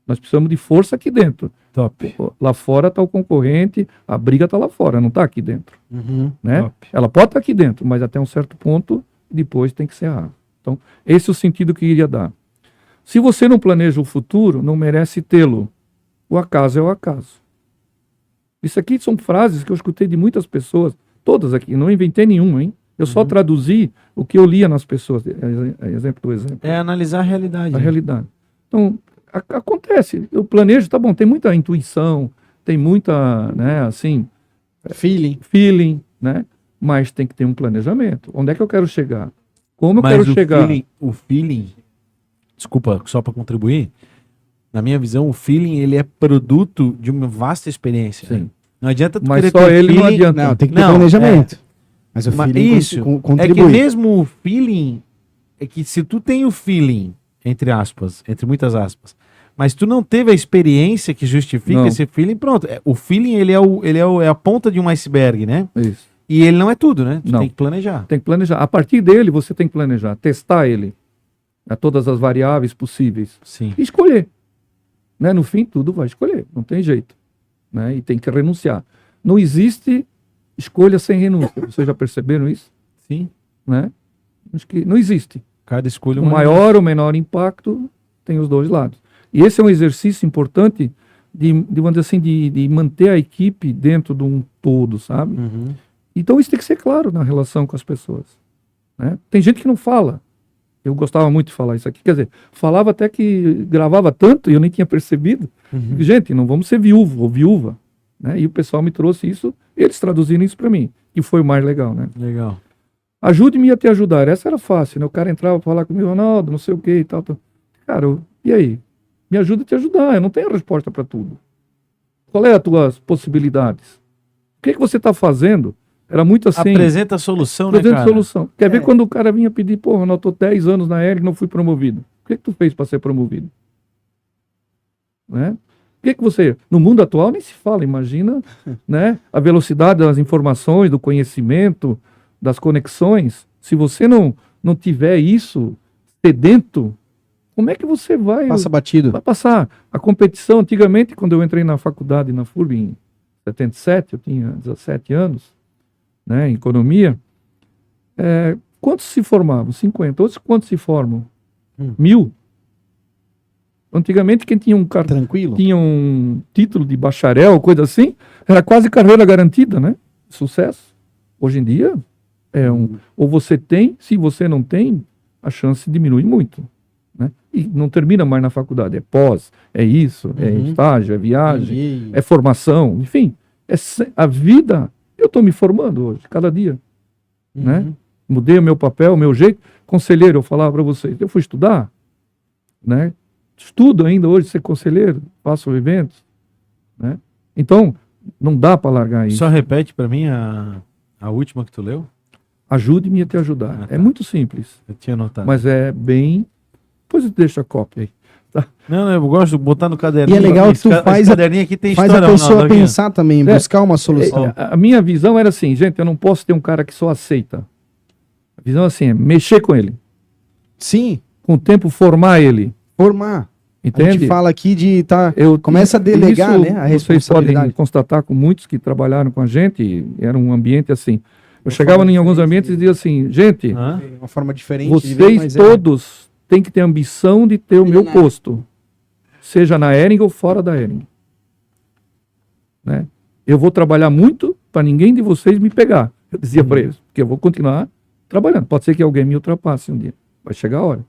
Nós precisamos de força aqui dentro. Top. Lá fora está o concorrente, a briga está lá fora, não está aqui dentro. Uhum. Né? Top. Ela pode estar aqui dentro, mas até um certo ponto, depois tem que encerrar. Então, esse é o sentido que iria dar. Se você não planeja o futuro, não merece tê-lo. O acaso é o acaso. Isso aqui são frases que eu escutei de muitas pessoas, todas aqui, não inventei nenhuma, hein? Eu só traduzi o que eu lia nas pessoas. Exemplo do exemplo. É analisar a realidade. A né? realidade. Então, acontece. Eu planejo, tá bom, tem muita intuição, tem muita, né, assim, feeling, né? Mas tem que ter um planejamento. Onde é que eu quero chegar? Como eu Mas quero chegar? O feeling, desculpa, só para contribuir, na minha visão, o feeling ele é produto de uma vasta experiência. Sim. Né? Não adianta tu Mas querer só ter ele não feeling- adianta. Não, tem que ter Não, planejamento. Mas o Mas feeling isso, é contribui. que mesmo o feeling, é que se tu tem o feeling, entre aspas, entre muitas aspas, mas tu não teve a experiência que justifica Não. esse feeling, pronto. O feeling, é a ponta de um iceberg, né? Isso. E ele não é tudo, né? Tu Não. tem que planejar. Tem que planejar. A partir dele, você tem que planejar, testar ele, a todas as variáveis possíveis. Sim. E escolher. Né? No fim, tudo vai escolher. Não tem jeito. Né? E tem que renunciar. Não existe escolha sem renúncia. Vocês já perceberam isso? Sim. Né? Acho que não existe. Cada escolha O maior ou menor impacto tem os dois lados. E esse é um exercício importante vamos dizer assim, de manter a equipe dentro de um todo, sabe? Uhum. Então isso tem que ser claro na relação com as pessoas. Né? Tem gente que não fala. Eu gostava muito de falar isso aqui. Quer dizer, falava até que gravava tanto e eu nem tinha percebido. Uhum. Gente, não vamos ser viúvo ou viúva. Né? E o pessoal me trouxe isso, eles traduziram isso para mim. E foi o mais legal, né? Legal. Ajude-me a te ajudar. Essa era fácil, né? O cara entrava para falar comigo, Ronaldo, não sei o que e tal. Cara, e aí? Me ajuda a te ajudar. Eu não tenho resposta para tudo. Qual é as tuas possibilidades? O que você está fazendo? Era muito assim. Apresenta a solução, né, Apresenta cara? solução. Quer ver quando o cara vinha pedir, pô, Ronaldo, eu tô 10 anos na Eric e não fui promovido. O que tu fez para ser promovido? Né? O que você... No mundo atual nem se fala, imagina, né? A velocidade das informações, do conhecimento, das conexões. Se você não tiver isso sedento, como é que você vai... Passa batido. Vai passar. A competição, antigamente, quando eu entrei na faculdade, na FURB, em 77, eu tinha 17 anos, né, em economia, quantos se formavam? 50. Outros quantos se formam? 1000. Antigamente, quem tinha Tranquilo. tinha um título de bacharel, coisa assim, era quase carreira garantida, né? Sucesso. Hoje em dia, ou você tem, se você não tem, a chance diminui muito. Né? E não termina mais na faculdade. É pós, é isso, é estágio, é viagem, é formação, enfim. A vida, eu estou me formando hoje, cada dia. Né? Mudei o meu papel, o meu jeito. Conselheiro, eu falava para vocês, eu fui estudar, né? Estudo ainda hoje ser conselheiro, faço eventos, né? Então, não dá para largar isso. Só repete para mim a última que tu leu. Ajude-me a te ajudar. Ah, tá. É muito simples, Eu tinha anotado. mas é bem... Depois deixa a cópia aí. Não, eu gosto de botar no caderninho. E é legal que tu faz caderninho aqui tem Faz a história, pessoa Ronaldo, aqui. pensar também, buscar uma solução. A minha visão era assim, gente, eu não posso ter um cara que só aceita. A visão assim é mexer com ele. Sim, Com o tempo formar ele. formar. A Entende? gente fala aqui de Eu- começa a delegar, isso né, a Vocês podem responsabilidade. constatar com muitos que trabalharam com a gente, era um ambiente assim. Eu chegava em alguns ambientes e dizia assim, gente, Hã? Uma forma diferente de ver, vocês mas todos têm que ter ambição de ter o meu posto. Seja na Hering ou fora da Hering. Né? Eu vou trabalhar muito para ninguém de vocês me pegar. Eu dizia para eles, porque eu vou continuar trabalhando. Pode ser que alguém me ultrapasse um dia. Vai chegar a hora.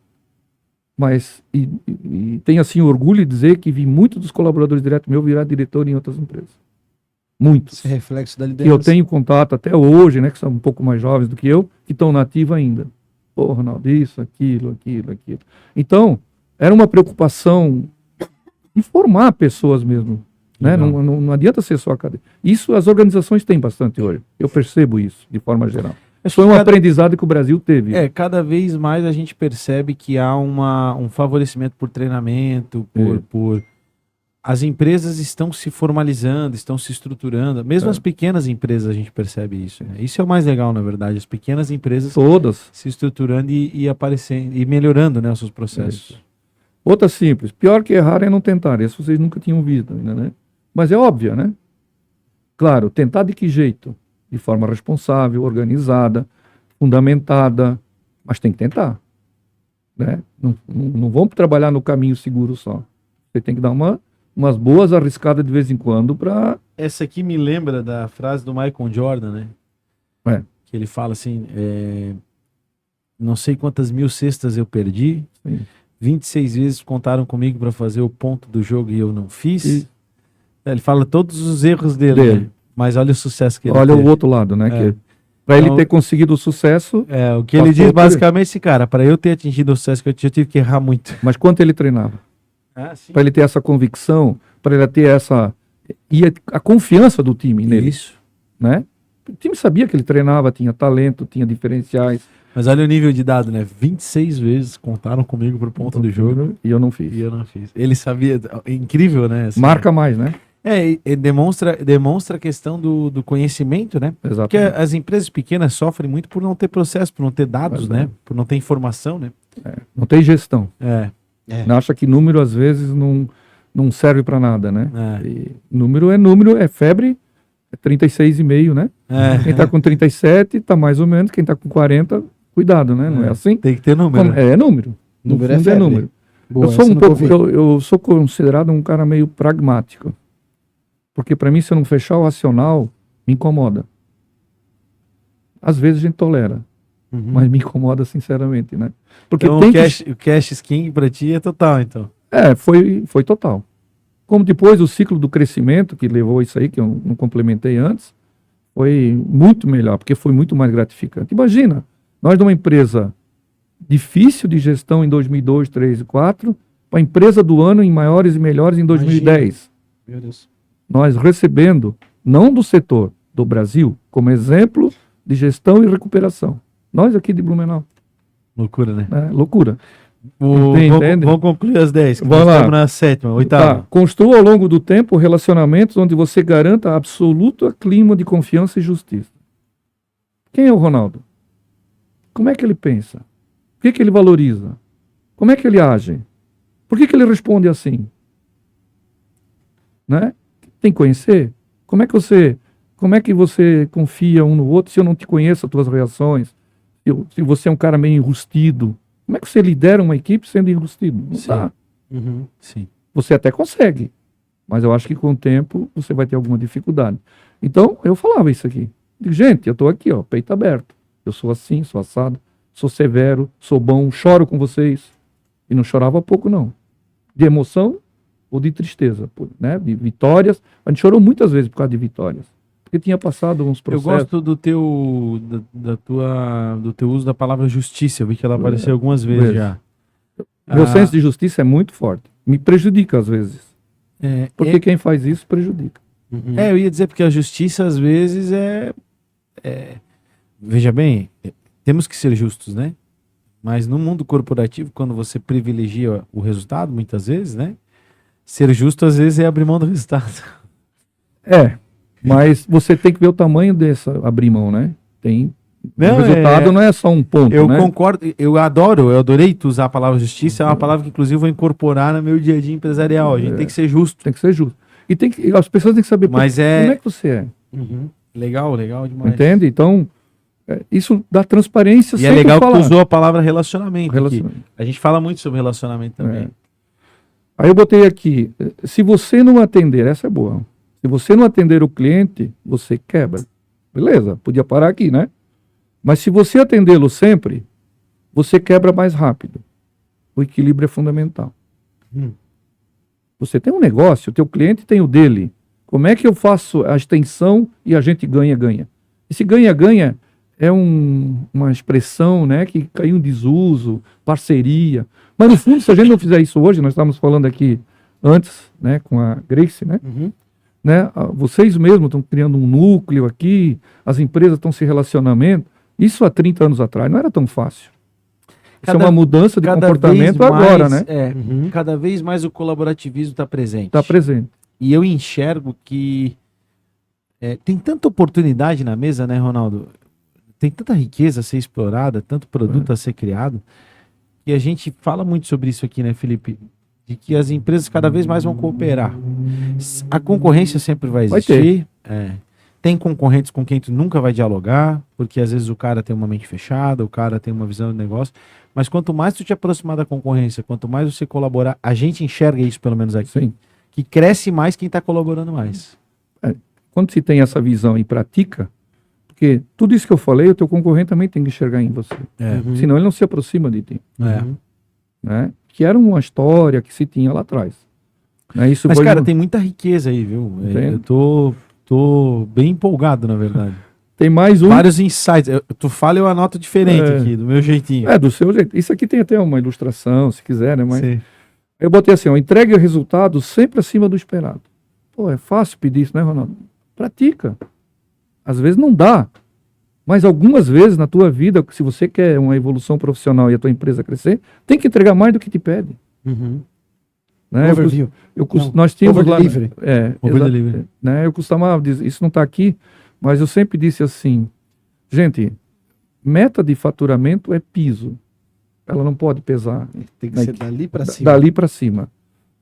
Mas, e tenho assim orgulho de dizer que vi muitos dos colaboradores diretos meus virar diretor em outras empresas. Muitos. esse reflexo da Que liderança. eu tenho contato até hoje, né, que são um pouco mais jovens do que eu, que estão na ativa ainda. Pô, Ronaldo, isso, aquilo. Então, era uma preocupação de formar pessoas mesmo. Né? Legal. Não adianta ser só acadêmico. Isso as organizações têm bastante hoje. Eu percebo isso, de forma geral. Acho Foi que um cada- aprendizado que o Brasil teve. cada vez mais a gente percebe que há um favorecimento por treinamento, por... As empresas estão se formalizando, estão se estruturando. Mesmo as pequenas empresas a gente percebe isso. Né? Isso é o mais legal, na verdade. As pequenas empresas Todas. se estruturando e aparecendo e melhorando, né, os seus processos. Outra simples. Pior que errar é não tentar. Isso vocês nunca tinham visto ainda, né? Mas é óbvio, né? Claro, tentar de que jeito? De forma responsável, organizada, fundamentada. Mas tem que tentar. Né? Não vamos trabalhar no caminho seguro só. Você tem que dar umas boas arriscadas de vez em quando para... Essa aqui me lembra da frase do Michael Jordan, né? É. Que ele fala assim, não sei quantas mil cestas eu perdi, Sim. 26 vezes contaram comigo para fazer o ponto do jogo e eu não fiz. E- Ele fala todos os erros dele, Dele. né? Mas olha o sucesso que ele Olha teve. o outro lado, né? É. Para ele Então- ter conseguido o sucesso, O que Passou ele diz por- basicamente, cara, para eu ter atingido o sucesso que eu tive que errar muito. mas quanto ele treinava? Para ele ter essa convicção, para ele ter essa... E a confiança do time nele. Isso. Né? O time sabia que ele treinava, tinha talento, tinha diferenciais. Mas olha o nível de dado, né? 26 vezes contaram comigo pro ponto do jogo E eu não fiz. e eu não fiz. Ele sabia, incrível, né? Assim, Marca mais, né? e demonstra a questão do conhecimento, né? Porque Exatamente. as empresas pequenas sofrem muito por não ter processo, por não ter dados, Verdade. né? Por não ter informação, né? Não tem gestão. É, Acha que número, às vezes, não serve para nada, né? é, E número, é febre, é 36,5, né? Quem tá com 37 tá mais ou menos, quem tá com 40, cuidado, né? Não é assim? Tem que ter número. É número. No Número é fundo febre. número. Boa, eu sou essa um eu nunca pouco, ouvi. eu sou considerado um cara meio pragmático. Porque para mim, se eu não fechar o racional, me incomoda. Às vezes a gente tolera, Uhum. mas me incomoda sinceramente, né? Porque Então tem o cash skin pra ti é total, então. foi total. Como depois o ciclo do crescimento, que levou isso aí, que eu não complementei antes, foi muito melhor, porque foi muito mais gratificante. Imagina, nós de uma empresa difícil de gestão em 2002, 2003 e 2004, para a empresa do ano em maiores e melhores em 2010. Meu Deus. Nós recebendo, não do setor, do Brasil, como exemplo de gestão e recuperação. Nós aqui de Blumenau. Loucura, né? Né? Loucura. Vamos concluir as 10. Vamos Nós lá. estamos na sétima, oitava. Construa ao longo do tempo relacionamentos onde você garanta absoluto clima de confiança e justiça. Quem é o Ronaldo? Como é que ele pensa? O que ele valoriza? Como é que ele age? Por que ele responde assim? Né? Tem que conhecer. Como é que você confia um no outro se eu não te conheço as tuas reações? Se você é um cara meio enrustido, como é que você lidera uma equipe sendo enrustido? Não Sim. dá. Uhum. Sim. Você até consegue, mas eu acho que com o tempo você vai ter alguma dificuldade. Então, eu falava isso aqui. Digo, gente, eu estou aqui, ó, peito aberto. Eu sou assim, sou assado, sou severo, sou bom, choro com vocês. E não chorava pouco, não. De emoção ou de tristeza, né? De vitórias. A gente chorou muitas vezes por causa de vitórias. Porque tinha passado uns Eu processos. gosto do teu uso da palavra justiça. Eu vi que ela apareceu algumas vezes Vezes. já. Meu senso de justiça é muito forte. Me prejudica às vezes. É, Porque quem faz isso prejudica. Uhum. eu ia dizer porque a justiça às vezes veja bem, temos que ser justos, né? Mas no mundo corporativo, quando você privilegia o resultado, muitas vezes, né? Ser justo, às vezes, é abrir mão do resultado. Mas você tem que ver o tamanho dessa abrir mão, né? Tem. Não, o resultado não é só um ponto, Eu né? concordo, eu adorei tu usar a palavra justiça, é uma palavra que, inclusive, eu vou incorporar no meu dia a dia empresarial. A gente tem que ser justo. Tem que ser justo. E as pessoas têm que saber Mas como é que você é. Legal demais. Entende? Então, isso dá transparência. E é legal que tu usou a palavra relacionamento. Relacionamento. A gente fala muito sobre relacionamento também. Aí eu botei aqui, se você não atender, essa é boa. Se você não atender o cliente, você quebra. Beleza, podia parar aqui, né? Mas se você atendê-lo sempre, você quebra mais rápido. O equilíbrio é fundamental. Você tem um negócio, o teu cliente tem o dele. Como é que eu faço a extensão e a gente ganha-ganha? Esse ganha-ganha é uma expressão, né, que caiu em desuso, parceria. Mas no fundo, se a gente não fizer isso hoje, nós estávamos falando aqui antes, né, com a Grace, né? Né, vocês mesmos estão criando um núcleo aqui, as empresas estão se relacionando. Isso há 30 anos atrás não era tão fácil. Isso é uma mudança de comportamento agora, né? Cada vez mais o colaborativismo está presente. Está presente. E eu enxergo que tem tanta oportunidade na mesa, né, Ronaldo? Tem tanta riqueza a ser explorada, tanto produto a ser criado, que a gente fala muito sobre isso aqui, né, Felipe? De que as empresas cada vez mais vão cooperar. A concorrência sempre vai existir. Tem concorrentes com quem tu nunca vai dialogar, porque às vezes o cara tem uma mente fechada, o cara tem uma visão de negócio. Mas quanto mais tu te aproximar da concorrência, quanto mais você colaborar, a gente enxerga isso pelo menos aqui, Sim. que cresce mais quem está colaborando mais. Quando se tem essa visão e pratica, porque tudo isso que eu falei, o teu concorrente também tem que enxergar em você. Senão ele não se aproxima de ti. Né? Que era uma história que se tinha lá atrás. Né? Isso mas, cara, tem muita riqueza aí, viu? Eu tô bem empolgado, na verdade. Tem mais um. Vários insights. Tu fala, eu anoto diferente aqui, do meu jeitinho. Do seu jeito. Isso aqui tem até uma ilustração, se quiser, né? Mas Sim. eu botei assim, entregue o resultado sempre acima do esperado. Pô, é fácil pedir isso, né, Ronaldo? Pratica. Às vezes não dá. Mas algumas vezes na tua vida, se você quer uma evolução profissional e a tua empresa crescer, tem que entregar mais do que te pede. Né? Overview. Nós tínhamos lá... Over-delivery. Over-delivery. Né? Eu costumava dizer, isso não está aqui, mas eu sempre disse assim, gente, meta de faturamento é piso. Ela não pode pesar. Tem que ser dali para cima. Dali para cima.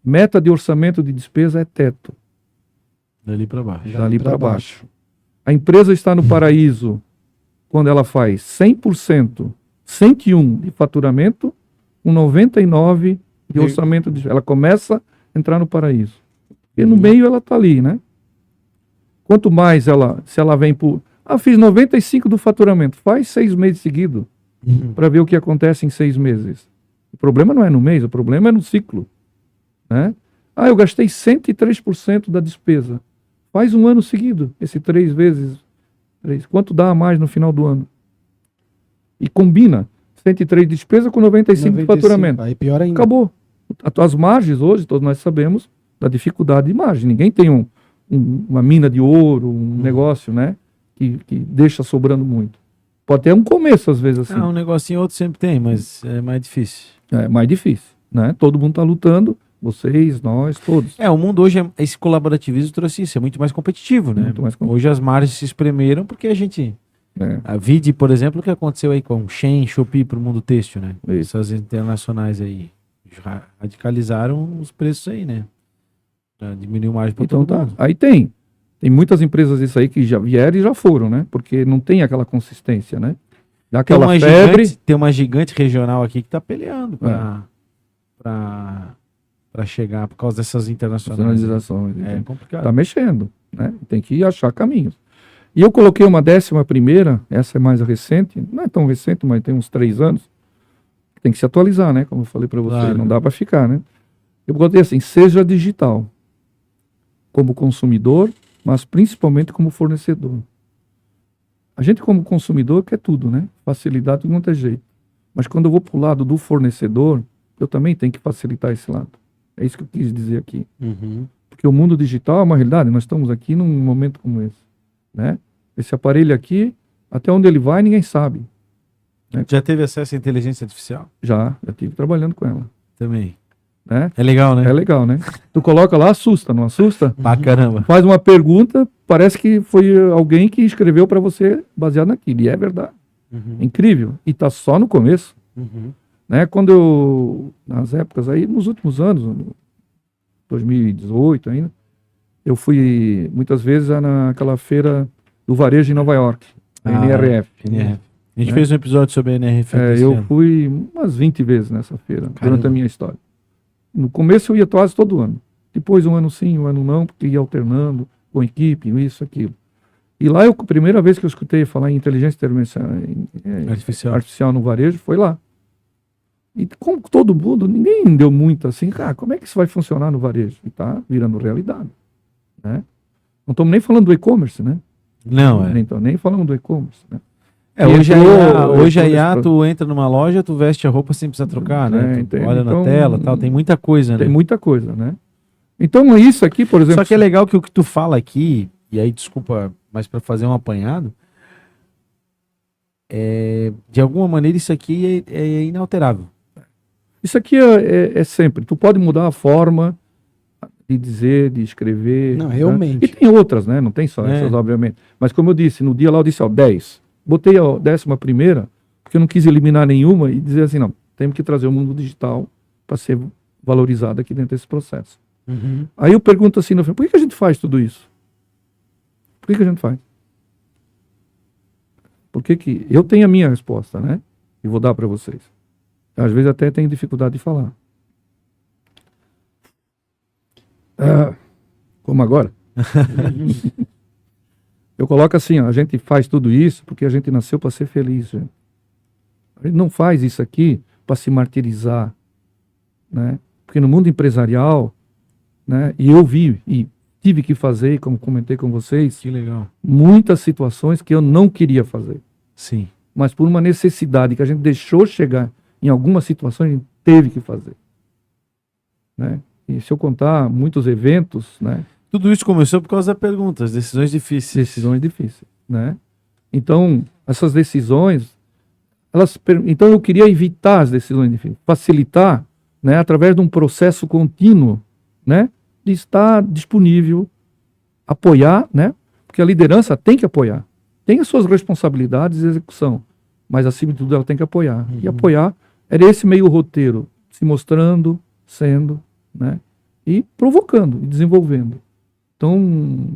Meta de orçamento de despesa é teto. Dali para baixo. Dali para baixo. A empresa está no paraíso quando ela faz 100%, 101 de faturamento, com 99 de orçamento de despesa. Ela começa a entrar no paraíso. E no meio ela está ali, né? Quanto mais se ela vem por... fiz 95 do faturamento. Faz 6 meses seguidos para ver o que acontece em 6 meses. O problema não é no mês, o problema é no ciclo. Né? Eu gastei 103% da despesa. Faz um ano seguido, esse 3 vezes 3. Quanto dá a mais no final do ano? E combina 103 de despesa com 95 de faturamento. Aí pior ainda. Acabou. As margens hoje, todos nós sabemos da dificuldade de margem. Ninguém tem uma mina de ouro, um negócio, né? Que deixa sobrando muito. Pode ter um começo, às vezes, assim. Um negocinho outro sempre tem, mas é mais difícil. É mais difícil, né? Todo mundo está lutando, vocês, nós, todos. O mundo hoje, esse colaborativismo trouxe isso, é muito mais competitivo, né? Muito mais Hoje as margens se espremeram porque a gente... A Vide, por exemplo, o que aconteceu aí com Shein, Shopee para o mundo têxtil, né? Isso. Essas internacionais aí radicalizaram os preços aí, né? Pra diminuir o margem para Então todo mundo. Aí tem muitas empresas isso aí que já vieram e já foram, né? Porque não tem aquela consistência, né? Dá aquela febre. Tem uma gigante regional aqui que está peleando para chegar por causa dessas internacionais. É complicado. Tá mexendo, né? Tem que achar caminhos. E eu coloquei uma 11ª, essa é mais recente, não é tão recente, mas tem uns 3 anos. Tem que se atualizar, né? Como eu falei para você, Claro. não dá para ficar, né? Eu botei assim, seja digital, como consumidor, mas principalmente como fornecedor. A gente como consumidor quer tudo, né? Facilidade de qualquer jeito. Mas quando eu vou para o lado do fornecedor, eu também tenho que facilitar esse lado. É isso que eu quis dizer aqui. Porque o mundo digital é uma realidade. Nós estamos aqui num momento como esse, né? Esse aparelho aqui, até onde ele vai, ninguém sabe. Já teve acesso à inteligência artificial? Já estive trabalhando com ela. Também. Né? É legal, né? É legal, né? Tu coloca lá, assusta, não assusta? Pra caramba. Faz uma pergunta, parece que foi alguém que escreveu para você baseado naquilo. E é verdade. Incrível. E tá só no começo. Né? Quando eu, nas épocas aí, nos últimos anos, 2018 ainda, eu fui muitas vezes naquela feira do varejo em Nova York, a NRF. NRF. A gente fez um episódio sobre a NRF. Eu fui umas 20 vezes nessa feira, durante a minha história. No começo eu ia quase todo ano. Depois um ano sim, um ano não, porque ia alternando com equipe, isso, aquilo. E lá, a primeira vez que eu escutei falar em inteligência artificial no varejo, foi lá. E como todo mundo, ninguém deu muito assim, cara, como é que isso vai funcionar no varejo? E tá virando realidade. Né? Não estamos nem falando do e-commerce, né? Não, nem falando do e-commerce, né? Hoje a IA, tu entra numa loja, tu veste a roupa sem precisar trocar, né? Tu olha na tela, tal, tem muita coisa, né? Tem muita coisa, né? Então isso aqui, por exemplo... Só que é legal que o que tu fala aqui, e aí desculpa, mas para fazer um apanhado, de alguma maneira isso aqui é inalterável. Isso aqui é sempre, tu pode mudar a forma de dizer, de escrever. Não, realmente. E tem outras, né? Não tem só essas, obviamente. Mas como eu disse, no dia lá eu disse, 10. Botei a 11ª, porque eu não quis eliminar nenhuma e dizer assim, não, temos que trazer o mundo digital para ser valorizado aqui dentro desse processo. Aí eu pergunto assim, por que a gente faz tudo isso? Por que a gente faz? Porque eu tenho a minha resposta, né? E vou dar para vocês. Às vezes até tenho dificuldade de falar. Como agora? Eu coloco assim, a gente faz tudo isso porque a gente nasceu para ser feliz, gente. A gente não faz isso aqui para se martirizar, né? Porque no mundo empresarial, né? E eu vi e tive que fazer, como comentei com vocês, que legal, muitas situações que eu não queria fazer. Sim. Mas por uma necessidade que a gente deixou chegar em algumas situações, a gente teve que fazer, né? E se eu contar muitos eventos, né? Tudo isso começou por causa das perguntas, decisões difíceis. Decisões difíceis, né? Então, essas decisões, então eu queria evitar as decisões difíceis, facilitar, né, através de um processo contínuo, né, de estar disponível, apoiar, né? Porque a liderança tem que apoiar. Tem as suas responsabilidades de execução, mas acima de tudo ela tem que apoiar. E apoiar era esse meio roteiro, se mostrando, sendo, né? E provocando, e desenvolvendo. Então,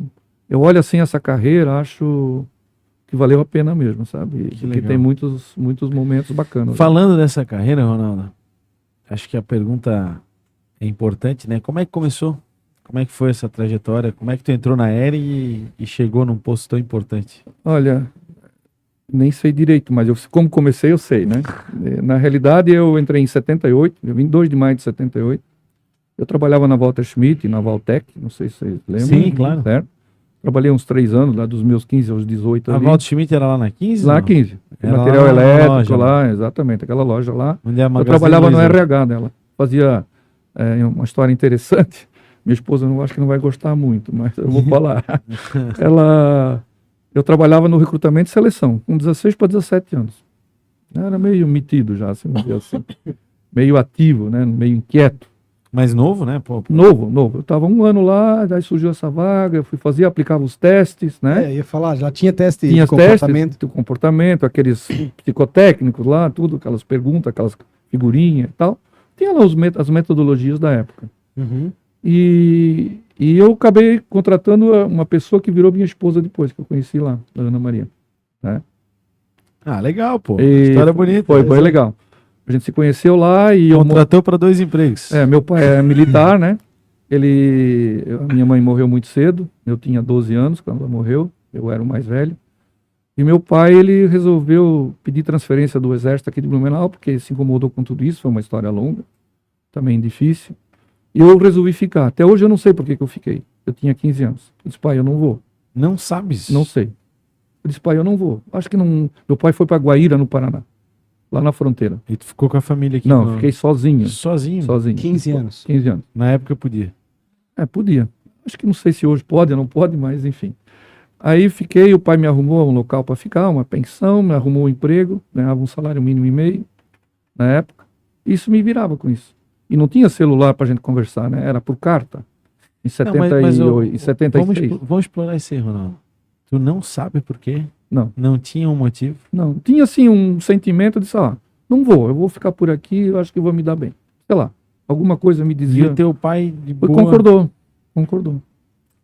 eu olho assim essa carreira, acho que valeu a pena mesmo, sabe? Porque tem muitos momentos bacanas. Falando dessa carreira, Ronaldo, acho que a pergunta é importante, né? Como é que começou? Como é que foi essa trajetória? Como é que tu entrou na Ering e chegou num posto tão importante? Olha, nem sei direito, mas como comecei, eu sei, né? Na realidade, eu entrei em 78, eu vim 2 de maio de 78. Eu trabalhava na Walter Schmidt, na Valtech, não sei se vocês lembram. Sim, claro. Certo? Trabalhei uns 3 anos, lá dos meus 15 aos 18 A ali. Walter Schmidt era lá na 15? Lá na não? 15. Era Material lá na elétrico loja, lá, exatamente, aquela loja lá. Onde é a Eu Magazine trabalhava no Luiza. RH dela. Fazia uma história interessante. Minha esposa não acho que não vai gostar muito, mas eu vou falar. Eu trabalhava no recrutamento e seleção, com 16 para 17 anos. Era meio metido já, assim, vamos dizer assim. Meio ativo, né? Meio inquieto. Mais novo, né? Pô. Novo. Eu estava 1 ano lá, daí surgiu essa vaga, eu fui fazer, aplicava os testes, né? Ia falar, já tinha teste Tinha de comportamento. testes de comportamento, aqueles psicotécnicos lá, tudo, aquelas perguntas, aquelas figurinhas e tal. Tinha lá as metodologias da época. E eu acabei contratando uma pessoa que virou minha esposa depois, que eu conheci lá, a Ana Maria. Né? Ah, legal, pô. E História bonita. Foi legal. A gente se conheceu lá e Contratou para 2 empregos. meu pai é militar, né? Minha mãe morreu muito cedo, eu tinha 12 anos quando ela morreu, eu era o mais velho. E meu pai, ele resolveu pedir transferência do exército aqui de Blumenau, porque se incomodou com tudo isso, foi uma história longa, também difícil. E eu resolvi ficar. Até hoje eu não sei por que eu fiquei. Eu tinha 15 anos. Eu disse, pai, eu não vou. Não sabes? Não sei. Eu disse, pai, eu não vou. Acho que não. Meu pai foi para Guaíra, no Paraná. Lá na fronteira. E tu ficou com a família aqui? Não, fiquei sozinho. Sozinho? Sozinho. 15 anos. 15 anos. Na época podia. Podia. Acho que não sei se hoje pode ou não pode, mas enfim. Aí fiquei, o pai me arrumou um local para ficar, uma pensão, me arrumou um emprego, ganhava um salário mínimo e meio na época. Isso me virava com isso. E não tinha celular para a gente conversar, né? Era por carta. Em 78, em 76. Vamos explorar esse erro, Ronaldo. Tu não sabe por quê? Não. Não tinha um motivo? Não. Tinha, assim, um sentimento de, sei lá, não vou, eu vou ficar por aqui, eu acho que eu vou me dar bem. Sei lá, alguma coisa me E dizia. o teu pai de boa... Concordou.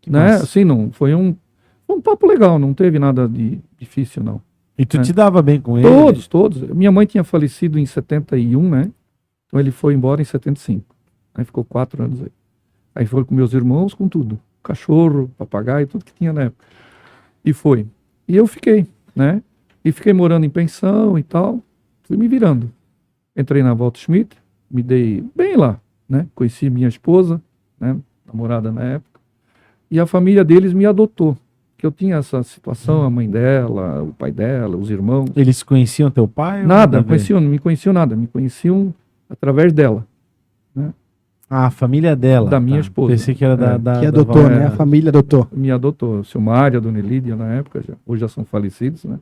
Né? Nossa. Assim, não, foi um papo legal, não teve nada de difícil, não. E tu É. te dava bem com ele? Todos. Minha mãe tinha falecido em 71, né? Então ele foi embora em 75. Aí ficou 4 anos aí. Aí foi com meus irmãos, com tudo. Cachorro, papagaio, tudo que tinha na época. E foi. E eu fiquei, né? E fiquei morando em pensão e tal. Fui me virando. Entrei na Walter Schmidt, me dei bem lá, né? Conheci minha esposa, né? Namorada na época. E a família deles me adotou. Que eu tinha essa situação, a mãe dela, o pai dela, os irmãos. Eles conheciam teu pai? ou Nada, a ver? não me conheciam nada. Me conheciam através dela. Ah, a família dela. Da minha esposa. Pensei que era É. da Que adotou, Val- né? A família adotou. Me adotou. Seu Mário, a Dona Elídia, na época, hoje já são falecidos, né?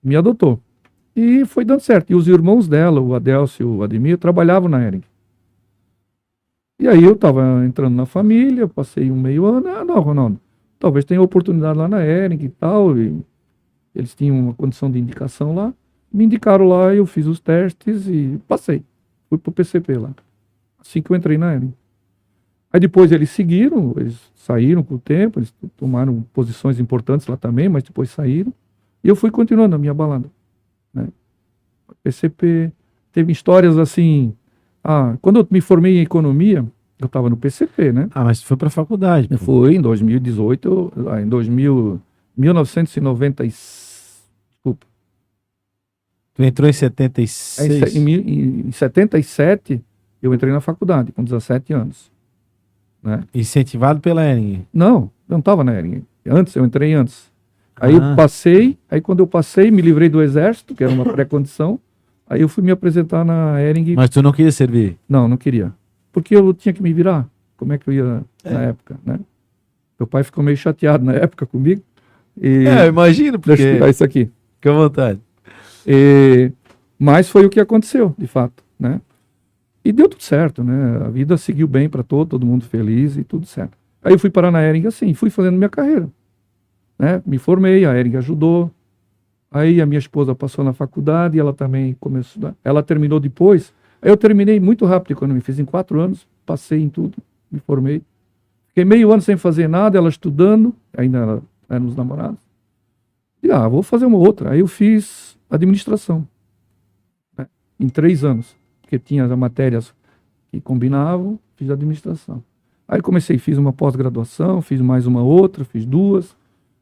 Me adotou. E foi dando certo. E os irmãos dela, o Adelcio e o Ademir, trabalhavam na Hering. E aí eu estava entrando na família, passei um meio ano. Ah, não, Ronaldo, talvez tenha oportunidade lá na Hering e tal. E eles tinham uma condição de indicação lá. Me indicaram lá, eu fiz os testes e passei. Fui pro PCP lá. Assim que eu entrei na Hering. Aí depois eles seguiram, eles saíram com o tempo, eles tomaram posições importantes lá também, mas depois saíram. E eu fui continuando a minha balada. Né? PCP, teve histórias assim. Quando eu me formei em economia, eu estava no PCP, né? Ah, mas tu foi pra faculdade. pô. Foi em 2018, em 1990, desculpa, Tu entrou em 76. em 77, eu entrei na faculdade, com 17 anos. Né? Incentivado pela Ering. Não, eu não estava na Hering. Eu entrei antes. Aí eu Ah. passei, aí quando eu passei, me livrei do exército, que era uma pré-condição. Aí eu fui me apresentar na Hering. Mas tu não queria servir? Não queria. Porque eu tinha que me virar. Como é que eu ia na época, né? Meu pai ficou meio chateado na época comigo. E imagino, deixa eu tirar isso aqui. Fica à vontade. Mas foi o que aconteceu, de fato, né? E deu tudo certo, né? A vida seguiu bem para todo mundo feliz e tudo certo. Aí eu fui parar na Hering assim, fui fazendo minha carreira. Né? Me formei, a Hering ajudou. Aí a minha esposa passou na faculdade e ela também começou a estudar. Ela terminou depois. Aí eu terminei muito rápido quando me fiz em 4 anos, passei em tudo, me formei. Fiquei meio ano sem fazer nada, ela estudando, ainda éramos namorados. E vou fazer uma outra. Aí eu fiz administração, né? Em 3 anos, porque tinha as matérias que combinavam, fiz administração. Aí fiz uma pós-graduação, fiz mais uma outra, fiz 2.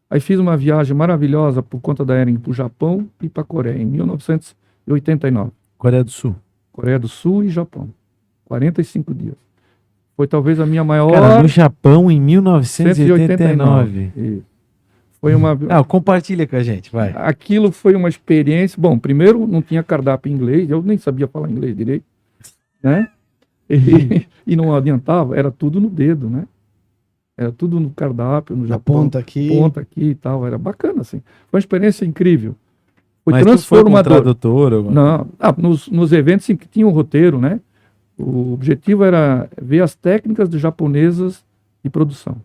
Aí fiz uma viagem maravilhosa por conta da Hering para o Japão e para a Coreia, em 1989. Coreia do Sul. Coreia do Sul e Japão. 45 dias. Foi talvez a minha maior... Cara, no Japão em 1989. Isso. Foi uma... Compartilha com a gente, vai. Aquilo foi uma experiência... Bom, primeiro não tinha cardápio em inglês, eu nem sabia falar inglês direito, né? E não adiantava, era tudo no dedo, né? Era tudo no cardápio, no Na Japão. ponta aqui. Ponta aqui e tal, era bacana, assim. Foi uma experiência incrível. Foi Mas tu foi com transformador. tradutor? Ou... Não, nos eventos sim, que tinha um roteiro, né? O objetivo era ver as técnicas japonesas de produção.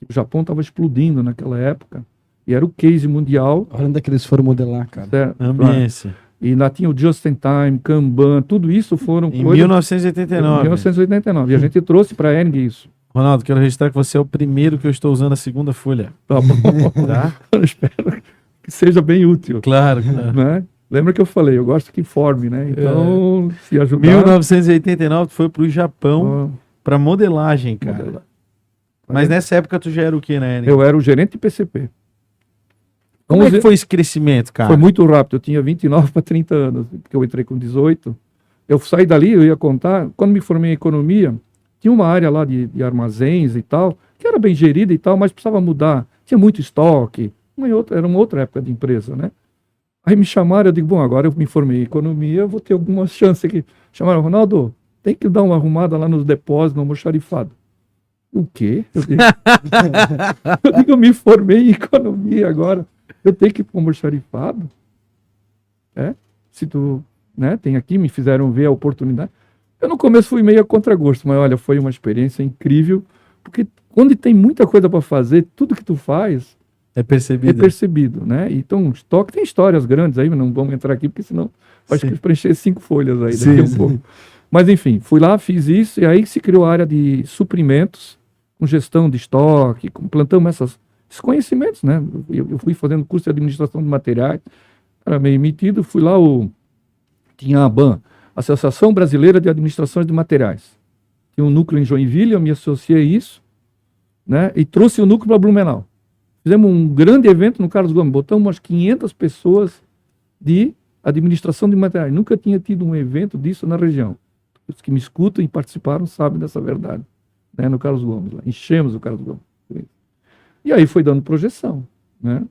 O Japão estava explodindo naquela época e era o case mundial. Olha onde é que eles foram modelar, cara. Certo? Ambiência. E lá tinha o Just in Time, Kanban, tudo isso foram Em coisas... 1989. 1989. E a gente trouxe para a Hering isso. Ronaldo, quero registrar que você é o primeiro que eu estou usando a segunda folha. Tá bom. Tá? Eu espero que seja bem útil. Claro, claro. Né? Lembra que eu falei, eu gosto que informe, né? Então, se ajudar... 1989 tu foi pro Japão pra modelagem, cara. modelar. Mas nessa época tu já era o que, né, Eren? Eu era o gerente de PCP. Como é que foi esse crescimento, cara? Foi muito rápido, eu tinha 29 para 30 anos, porque eu entrei com 18. Eu saí dali, eu ia contar, quando me formei em economia, tinha uma área lá de armazéns e tal, que era bem gerida e tal, mas precisava mudar. Tinha muito estoque, era uma outra época de empresa, né? Aí me chamaram, eu digo, bom, agora eu me formei em economia, eu vou ter alguma chance aqui. Chamaram, Ronaldo, tem que dar uma arrumada lá nos depósitos, no almoxarifado. O quê? Eu me formei em economia agora. Eu tenho que ir para o almoxarifado? Se tu, né, tem aqui, me fizeram ver a oportunidade. Eu no começo fui meio a contragosto, mas olha, foi uma experiência incrível, porque quando tem muita coisa para fazer, tudo que tu faz É percebido. é percebido, né? Então, estoque tem histórias grandes aí, mas não vamos entrar aqui, porque senão acho que preencher 5 folhas aí daqui a pouco. Mas enfim, fui lá, fiz isso, e aí se criou a área de suprimentos, com gestão de estoque, plantamos esses conhecimentos, né? Eu fui fazendo curso de administração de materiais, era meio metido, fui lá, tinha a ABAN, Associação Brasileira de Administrações de Materiais. Tinha um núcleo em Joinville, eu me associei a isso, né? E trouxe o núcleo para Blumenau. Fizemos um grande evento no Carlos Gomes, botamos umas 500 pessoas de administração de materiais. Nunca tinha tido um evento disso na região. Os que me escutam e participaram sabem dessa verdade, né? No Carlos Gomes, lá. Enchemos o Carlos Gomes. E aí foi dando projeção, né?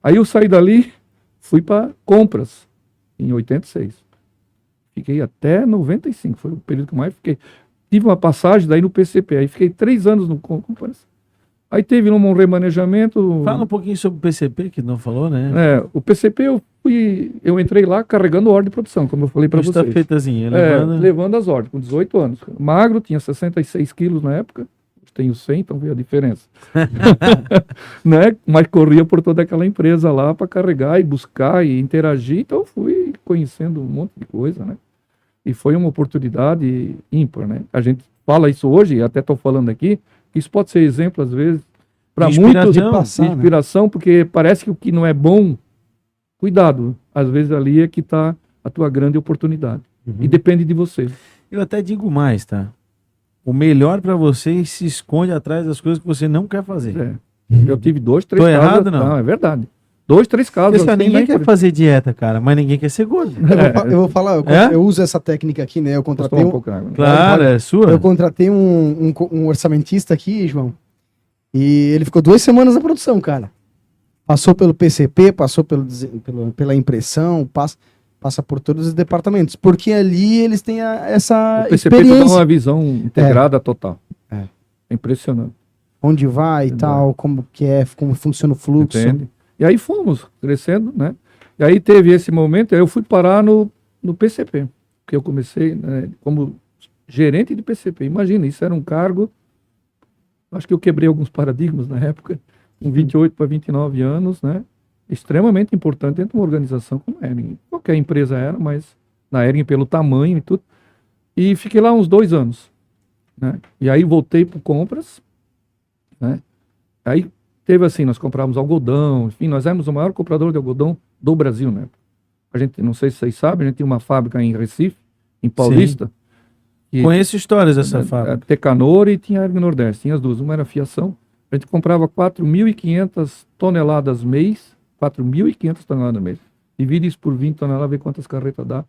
Aí eu saí dali, fui para compras, em 86. Fiquei até 95, foi o período que mais fiquei. Tive uma passagem daí no PCP, aí fiquei 3 anos no compras. Aí teve um remanejamento. Fala um pouquinho sobre o PCP, que não falou, né? O PCP eu entrei lá carregando ordem de produção, como eu falei para vocês. Estafetazinha, levando as ordens, com 18 anos. Magro, tinha 66 quilos na época, tenho 100, então veio a diferença. Né? Mas corria por toda aquela empresa lá para carregar e buscar e interagir, então eu fui conhecendo um monte de coisa, né? E foi uma oportunidade ímpar, né? A gente fala isso hoje, até estou falando aqui, que isso pode ser exemplo, às vezes, para muitos de inspiração, né? Porque parece que o que não é bom, cuidado, às vezes ali é que está a tua grande oportunidade. E depende de você. Eu até digo mais, tá? O melhor para você se esconde atrás das coisas que você não quer fazer. Eu tive 2, 3 Tô casos. errado, não? Não, é verdade. 2, 3 casos. Porque ninguém quer fazer dieta, cara, mas ninguém quer ser gordo. Eu vou falar, eu uso essa técnica aqui, né? Eu contratei Claro, é sua. Eu contratei um orçamentista aqui, João, e ele ficou 2 semanas na produção, cara. Passou pelo PCP, passou pela impressão, passa por todos os departamentos, porque ali eles têm essa o PCP experiência. Dá uma visão integrada total. É impressionante. Onde vai e tal, como funciona o fluxo. Entende? E aí fomos crescendo, né? E aí teve esse momento, aí eu fui parar no PCP, porque eu comecei, né, como gerente de PCP. Imagina, isso era um cargo, acho que eu quebrei alguns paradigmas na época, com 28 para 29 anos, né? Extremamente importante dentro de uma organização como a Hering. Qualquer empresa era, mas na Hering pelo tamanho e tudo. E fiquei lá uns 2 anos, né? E aí voltei para compras, né? Aí teve assim, nós comprávamos algodão, enfim, nós éramos o maior comprador de algodão do Brasil, né? A gente, não sei se vocês sabem, a gente tinha uma fábrica em Recife, em Paulista. Conheço histórias dessa fábrica. Tecanor e tinha a Hering Nordeste, tinha as duas. Uma era fiação. A gente comprava 4.500 toneladas mês, 4.500 toneladas mês. Divide isso por 20 toneladas, vê quantas carretas dá,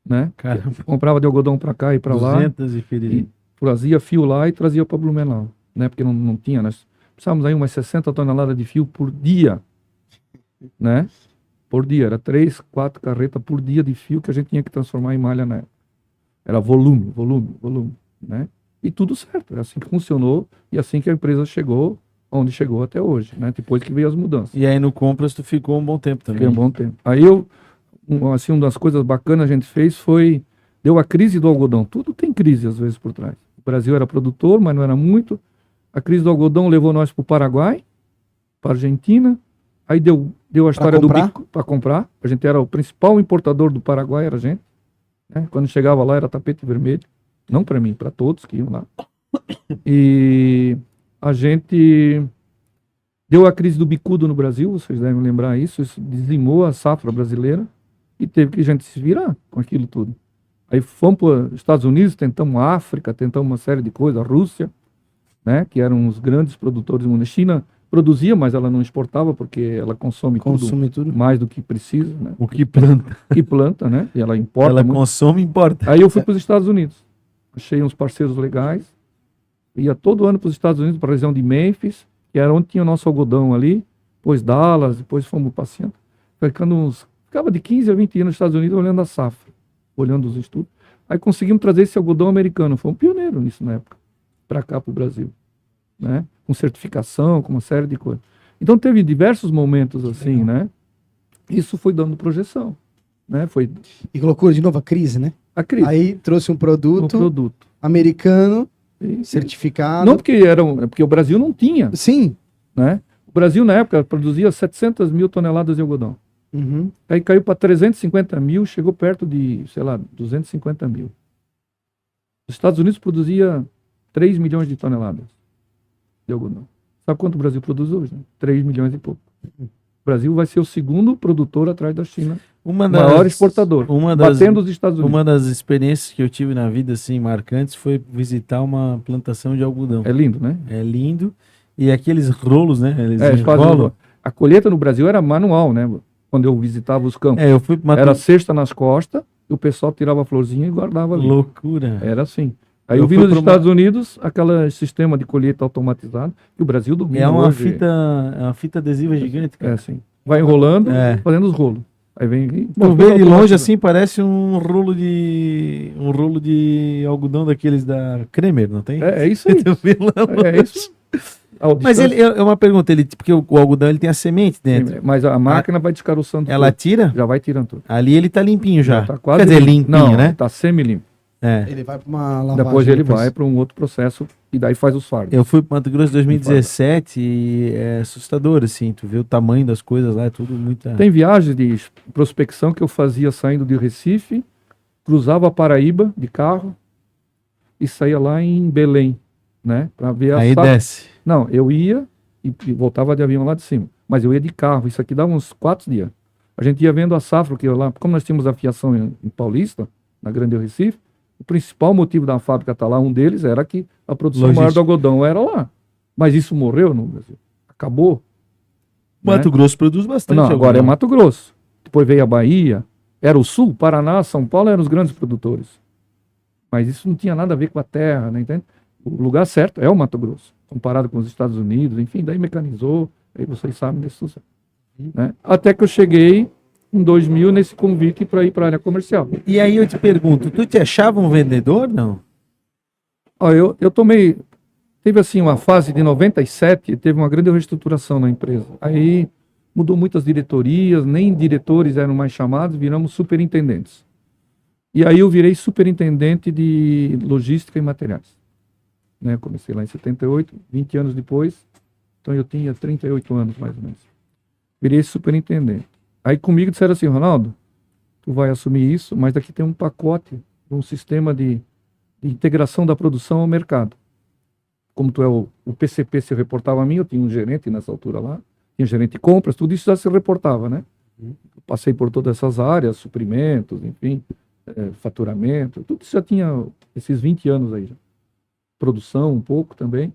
né? Caramba. Comprava de algodão para cá e para lá. 200 e trazia fio lá e trazia para Blumenau, né? Porque não tinha, nós precisávamos aí umas 60 toneladas de fio por dia, né? Por dia, era 3, 4 carretas por dia de fio que a gente tinha que transformar em malha, né? Era volume, né? E tudo certo, é assim que funcionou e assim que a empresa chegou onde chegou até hoje, né? Depois que veio as mudanças. E aí no compras tu ficou um bom tempo também. Fiquei um bom tempo. Aí assim, uma das coisas bacanas a gente fez foi, deu a crise do algodão. Tudo tem crise às vezes por trás. O Brasil era produtor, mas não era muito. A crise do algodão levou nós para o Paraguai, para a Argentina. Aí deu a história do bico para comprar. A gente era o principal importador do Paraguai, era a gente. Né? Quando chegava lá era tapete vermelho. Não para mim, para todos que iam lá. E a gente deu a crise do bicudo no Brasil, vocês devem lembrar isso. Isso dizimou a safra brasileira e teve que a gente se virar com aquilo tudo. Aí fomos para os Estados Unidos, tentamos a África, tentamos uma série de coisas, a Rússia, né, que eram os grandes produtores do mundo. A China produzia, mas ela não exportava porque ela consome tudo mais do que precisa. Né? O que planta. Que planta, né? E ela importa. Ela muito. Consome e importa. Aí eu fui para os Estados Unidos. Achei uns parceiros legais. Ia todo ano para os Estados Unidos, para a região de Memphis, que era onde tinha o nosso algodão ali. Depois Dallas, depois fomos passeando. Ficava de 15 a 20 anos nos Estados Unidos olhando a safra, olhando os estudos. Aí conseguimos trazer esse algodão americano. Fomos pioneiros nisso na época, para cá, para o Brasil. né? Com certificação, com uma série de coisas. Então teve diversos momentos assim, né? Isso foi dando projeção, né? Foi E que loucura, de novo, a crise, né? a crise Aí trouxe um no produto produto. americano, E- certificado. Não porque o Brasil não tinha, Sim. né? O Brasil na época produzia 700 mil toneladas de algodão. Uhum. Aí caiu para 350 mil, chegou perto de, sei lá, 250 mil. Os Estados Unidos produzia 3 milhões de toneladas de algodão. Sabe quanto o Brasil produz hoje? 3 milhões e pouco. O Brasil vai ser o segundo produtor atrás da China, maior exportador, batendo os Estados Unidos. Uma das experiências que eu tive na vida, assim, marcantes, foi visitar uma plantação de algodão. É lindo, né? É lindo. E aqueles rolos, né? Eles Eles fazem enrolam. a colheita no Brasil era manual, né? Quando eu visitava os campos. Eu fui pra Era cesta nas costas, e o pessoal tirava a florzinha e guardava ali. loucura. Era assim. Aí Eu eu vi fui nos pra uma- Estados Unidos aquele sistema de colheita automatizado, que o Brasil domina É uma hoje. fita adesiva gigante, É cara. assim. Vai enrolando, É. fazendo os rolos. Aí vem. Tu vê de longe assim, parece um rolo de algodão daqueles da Kremer, não tem? É isso aí. Tu vê lá É isso. A Mas distância- é uma pergunta, porque o algodão ele tem a semente dentro. Mas a máquina vai descaroçando Ela tudo. tira? Já vai tirando tudo. Ali ele tá limpinho já. Tá quase Quer dizer, limpo. limpinho, Não, né? tá semi-limpo. É. Ele vai para uma lavagem. Depois ele vai para um outro processo e daí faz os fardos. Eu fui para Mato Grosso em 2017 e é assustador, assim, tu vê o tamanho das coisas lá, é tudo muita... Tem viagens de prospecção que eu fazia saindo de Recife, cruzava a Paraíba de carro e saía lá em Belém, né? Para ver a Aí safra. desce. Não, eu ia e voltava de avião lá de cima. Mas eu ia de carro, isso aqui dava uns 4 dias. A gente ia vendo a safra, que lá, como nós tínhamos a fiação em Paulista, na Grande Rio Recife, o principal motivo da fábrica estar lá, um deles, era que a produção maior do algodão era lá. Mas isso morreu no Brasil. Acabou. Mato Grosso produz bastante Não, agora é algodão. Mato Grosso. Depois veio a Bahia. Era o Sul, Paraná, São Paulo eram os grandes produtores. Mas isso não tinha nada a ver com a terra, né, entende? O lugar certo é o Mato Grosso, comparado com os Estados Unidos, enfim, daí mecanizou, aí vocês sabem desse sucesso. Né? Até que eu cheguei em 2000 nesse convite para ir para a área comercial. E aí eu te pergunto, tu te achava um vendedor, não? Ó, eu tomei, teve assim uma fase de 97, teve uma grande reestruturação na empresa. Aí mudou muitas diretorias, nem diretores eram mais chamados, viramos superintendentes. E aí eu virei superintendente de logística e materiais. Né? Comecei lá em 78, 20 anos depois, então eu tinha 38 anos mais ou menos. Virei superintendente. Aí comigo disseram assim, Ronaldo, tu vai assumir isso, mas daqui tem um pacote, um sistema de integração da produção ao mercado. Como tu é o PCP se reportava a mim, eu tinha um gerente nessa altura lá, tinha gerente de compras, tudo isso já se reportava, né? Eu passei por todas essas áreas, suprimentos, enfim, faturamento, tudo isso já tinha esses 20 anos aí já. Produção um pouco também.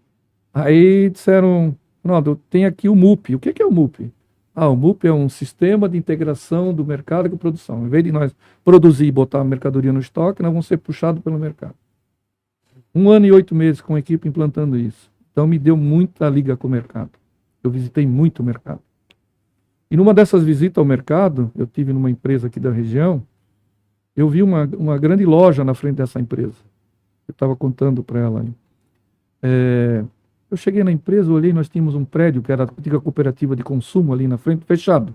Aí disseram, Ronaldo, tem aqui o MUP. O que é o MUP? O MUP é um sistema de integração do mercado com a produção. Em vez de nós produzir e botar a mercadoria no estoque, nós vamos ser puxados pelo mercado. 1 ano e 8 meses com a equipe implantando isso. Então me deu muita liga com o mercado. Eu visitei muito o mercado. E numa dessas visitas ao mercado, eu tive numa empresa aqui da região, eu vi uma grande loja na frente dessa empresa. Eu estava contando para ela. Eu cheguei na empresa, olhei, nós tínhamos um prédio que era a antiga cooperativa de consumo ali na frente, fechado.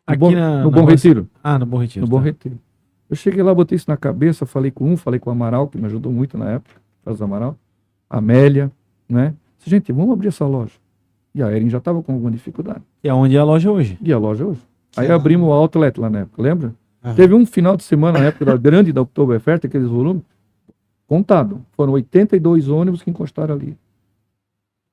No Bom Retiro. No Bom Retiro. No Bom Retiro. Eu cheguei lá, botei isso na cabeça, falei com o Amaral, que me ajudou muito na época, Carlos Amaral, a Amélia, né? Disse, gente, vamos abrir essa loja. E a Erin já estava com alguma dificuldade. E é onde é a loja hoje. E a loja hoje. Aí abrimos o outlet lá na época, lembra? Aham. Teve um final de semana na época da grande da Oktoberfest, aqueles volumes, contado. Foram 82 ônibus que encostaram ali.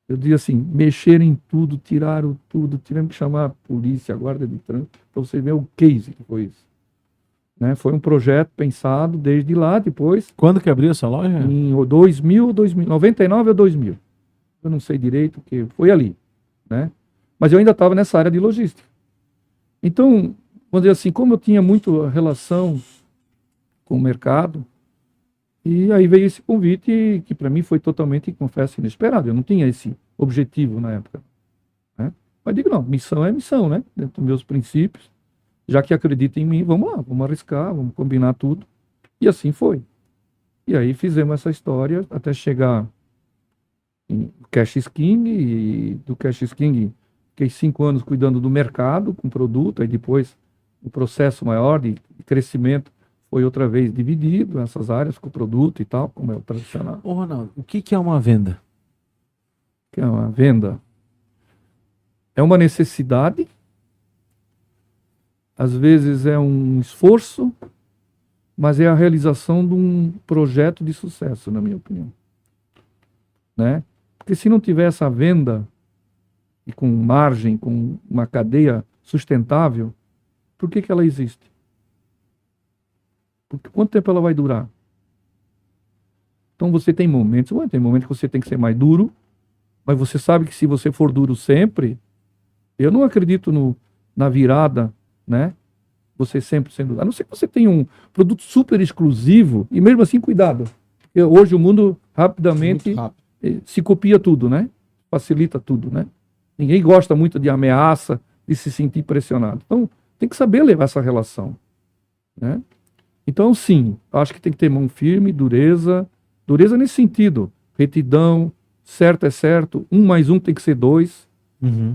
Eu dizia assim, mexeram em tudo, tiraram tudo, tivemos que chamar a polícia, a guarda de trânsito, para vocês verem o case que foi isso. Né? Foi um projeto pensado desde lá, depois, Quando que abriu essa loja? em 99 ou 2000. Eu não sei direito, porque foi ali. Né? Mas eu ainda estava nessa área de logística. Então, vamos dizer assim, como eu tinha muito relação com o mercado, e aí veio esse convite que para mim foi totalmente, confesso, inesperado. Eu não tinha esse objetivo na época. Né? Mas digo, não, missão é missão, né? Dentro dos meus princípios. Já que acredita em mim, vamos lá, vamos arriscar, vamos combinar tudo. E assim foi. E aí fizemos essa história até chegar Cash King, e do Cash King fiquei 5 anos cuidando do mercado com produto, aí depois o processo maior de crescimento foi outra vez dividido nessas áreas com produto e tal, como é o tradicional. Ô, Ronaldo, o que é uma venda? Que é uma venda? É uma necessidade, às vezes é um esforço, mas é a realização de um projeto de sucesso, na minha opinião. Né? Porque se não tiver essa venda, e com margem, com uma cadeia sustentável, por que ela existe? Porque quanto tempo ela vai durar? Então você tem momentos que você tem que ser mais duro, mas você sabe que se você for duro sempre, eu não acredito na virada, né? Você sempre sendo... A não ser que você tenha um produto super exclusivo, e mesmo assim, cuidado. Porque hoje o mundo rapidamente se copia tudo, né? Facilita tudo, né? Ninguém gosta muito de ameaça, de se sentir pressionado. Então, tem que saber levar essa relação, né? Então, sim, acho que tem que ter mão firme, dureza nesse sentido, retidão, certo é certo, 1 mais 1 tem que ser 2,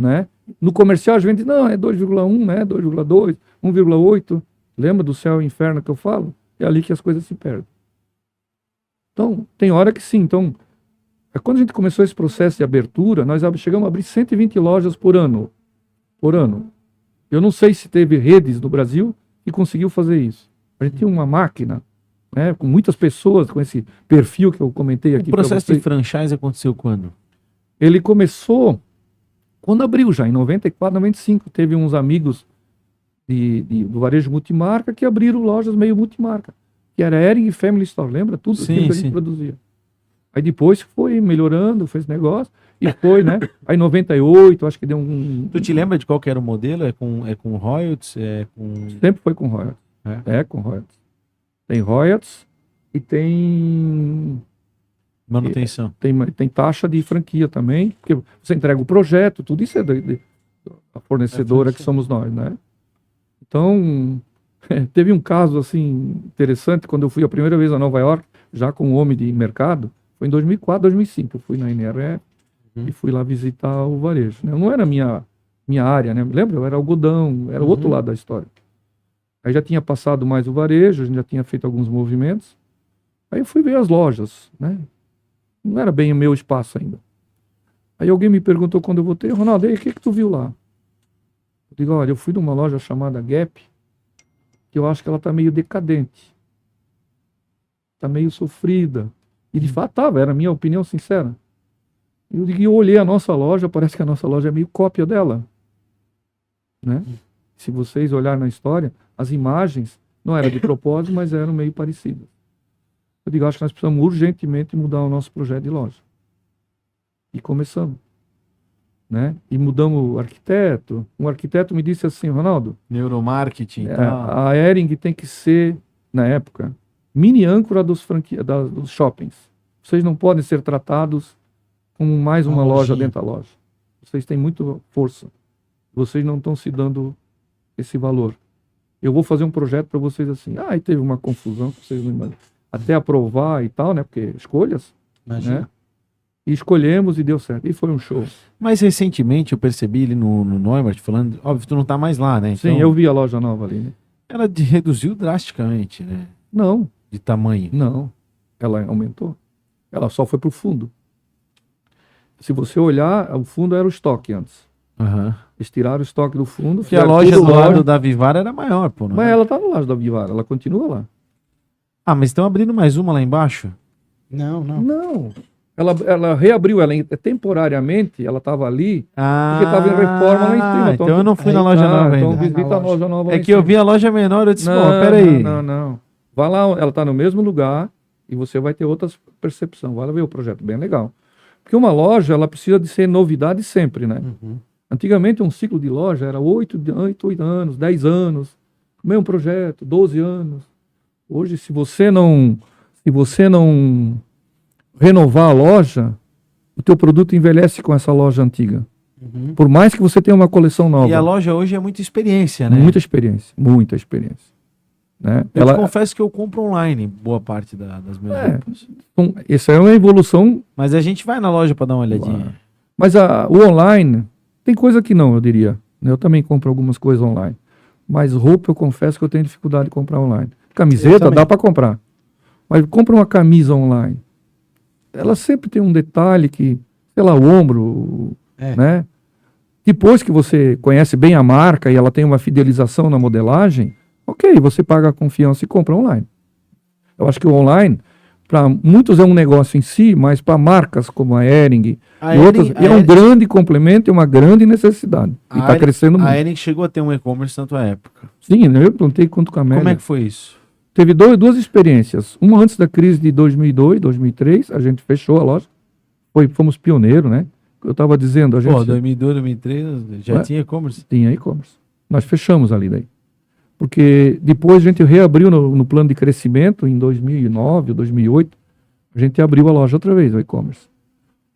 né? No comercial a gente diz, não, é 2,1, né? 2,2, 1,8. Lembra do céu e inferno que eu falo? É ali que as coisas se perdem. Então, tem hora que sim. Então, quando a gente começou esse processo de abertura, nós chegamos a abrir 120 lojas por ano. Eu não sei se teve redes no Brasil que conseguiu fazer isso. A gente tinha uma máquina, né, com muitas pessoas, com esse perfil que eu comentei aqui. O processo de franchise aconteceu quando? Ele começou quando abriu já, em 94, 95. Teve uns amigos do varejo multimarca que abriram lojas meio multimarca, que era Hering e Family Store, lembra? Tudo aquilo que a gente produzia. Aí depois foi melhorando, fez negócio, e foi, né? Aí em 98, acho que deu um... Tu te lembra de qual que era o modelo? É com royalties? Sempre foi com royalties. É com royalties. Tem royalties e tem... Manutenção. Tem taxa de franquia também, porque você entrega o projeto, tudo isso é a fornecedora que somos nós, né? Então, teve um caso assim interessante, quando eu fui a primeira vez a Nova York, já com um homem de mercado, foi em 2004, 2005, eu fui na NRE e fui lá visitar o varejo, né? Não era minha área, né? Lembra? Eu era algodão, era o outro lado da história. Aí já tinha passado mais o varejo, a gente já tinha feito alguns movimentos, aí eu fui ver as lojas, né? Não era bem o meu espaço ainda. Aí alguém me perguntou quando eu voltei, Ronaldo, aí o que tu viu lá? Eu digo, olha, eu fui numa loja chamada Gap, que eu acho que ela tá meio decadente. Tá meio sofrida. E de fato tava, era a minha opinião sincera. Eu olhei a nossa loja, parece que a nossa loja é meio cópia dela. Né? Se vocês olharem na história, as imagens não eram de propósito, mas eram meio parecidas. Eu digo, acho que nós precisamos urgentemente mudar o nosso projeto de loja. E começamos. Né? E mudamos o arquiteto. Um arquiteto me disse assim, Ronaldo... Neuromarketing. A Hering tem que ser, na época, mini âncora dos shoppings. Vocês não podem ser tratados como mais uma loja dentro da loja. Vocês têm muita força. Vocês não estão se dando esse valor. Eu vou fazer um projeto para vocês assim. Aí teve uma confusão que vocês não imaginam. Até aprovar e tal, né? Porque escolhas. Né? E escolhemos e deu certo. E foi um show. Mas recentemente eu percebi ali no Neumart falando, óbvio, tu não tá mais lá, né? Então, sim, eu vi a loja nova ali, né? Ela reduziu drasticamente, né? Não. De tamanho. Não. Ela aumentou. Ela só foi pro fundo. Se você olhar, o fundo era o estoque antes. Eles tiraram o estoque do fundo. Porque a loja do lado da Vivara era maior, pô. Mas ela tá no lado da Vivara, ela continua lá. Ah, mas estão abrindo mais uma lá embaixo? Não. Ela reabriu, ela temporariamente, ela estava ali, porque estava em reforma lá em cima. Então eu não fui na loja nova ainda. Então visita a loja nova. É que eu vi a loja menor, eu disse, peraí. Não. Vai lá, ela está no mesmo lugar e você vai ter outras percepções. Vai lá ver o projeto, bem legal. Porque uma loja, ela precisa de ser novidade sempre, né? Antigamente um ciclo de loja era 8 anos, 10 anos, mesmo projeto, 12 anos. Hoje, se você não renovar a loja, o teu produto envelhece com essa loja antiga. Por mais que você tenha uma coleção nova. E a loja hoje é muita experiência, né? Muita experiência. né? Eu te confesso que eu compro online boa parte das minhas roupas. Então, essa é uma evolução. Mas a gente vai na loja para dar uma olhadinha. Mas o online, tem coisa que não, eu diria. Eu também compro algumas coisas online. Mas roupa, eu confesso que eu tenho dificuldade de comprar online. Camiseta dá para comprar. Mas compra uma camisa online. Ela sempre tem um detalhe que, sei lá, o ombro, né? Depois que você conhece bem a marca e ela tem uma fidelização na modelagem, ok, você paga a confiança e compra online. Eu acho que o online, para muitos é um negócio em si, mas para marcas como a Hering e outras, é um grande complemento e uma grande necessidade. E está crescendo muito. A Hering chegou a ter um e-commerce na tua época. Sim, eu plantei quanto com a média. Como é que foi isso? Teve duas experiências. Uma antes da crise de 2002, 2003, a gente fechou a loja. Fomos pioneiros, né? Eu estava dizendo, a gente... 2002, 2003, já tinha e-commerce? Tinha e-commerce. Nós fechamos ali daí. Porque depois a gente reabriu no plano de crescimento, em 2009, 2008, a gente abriu a loja outra vez, o e-commerce.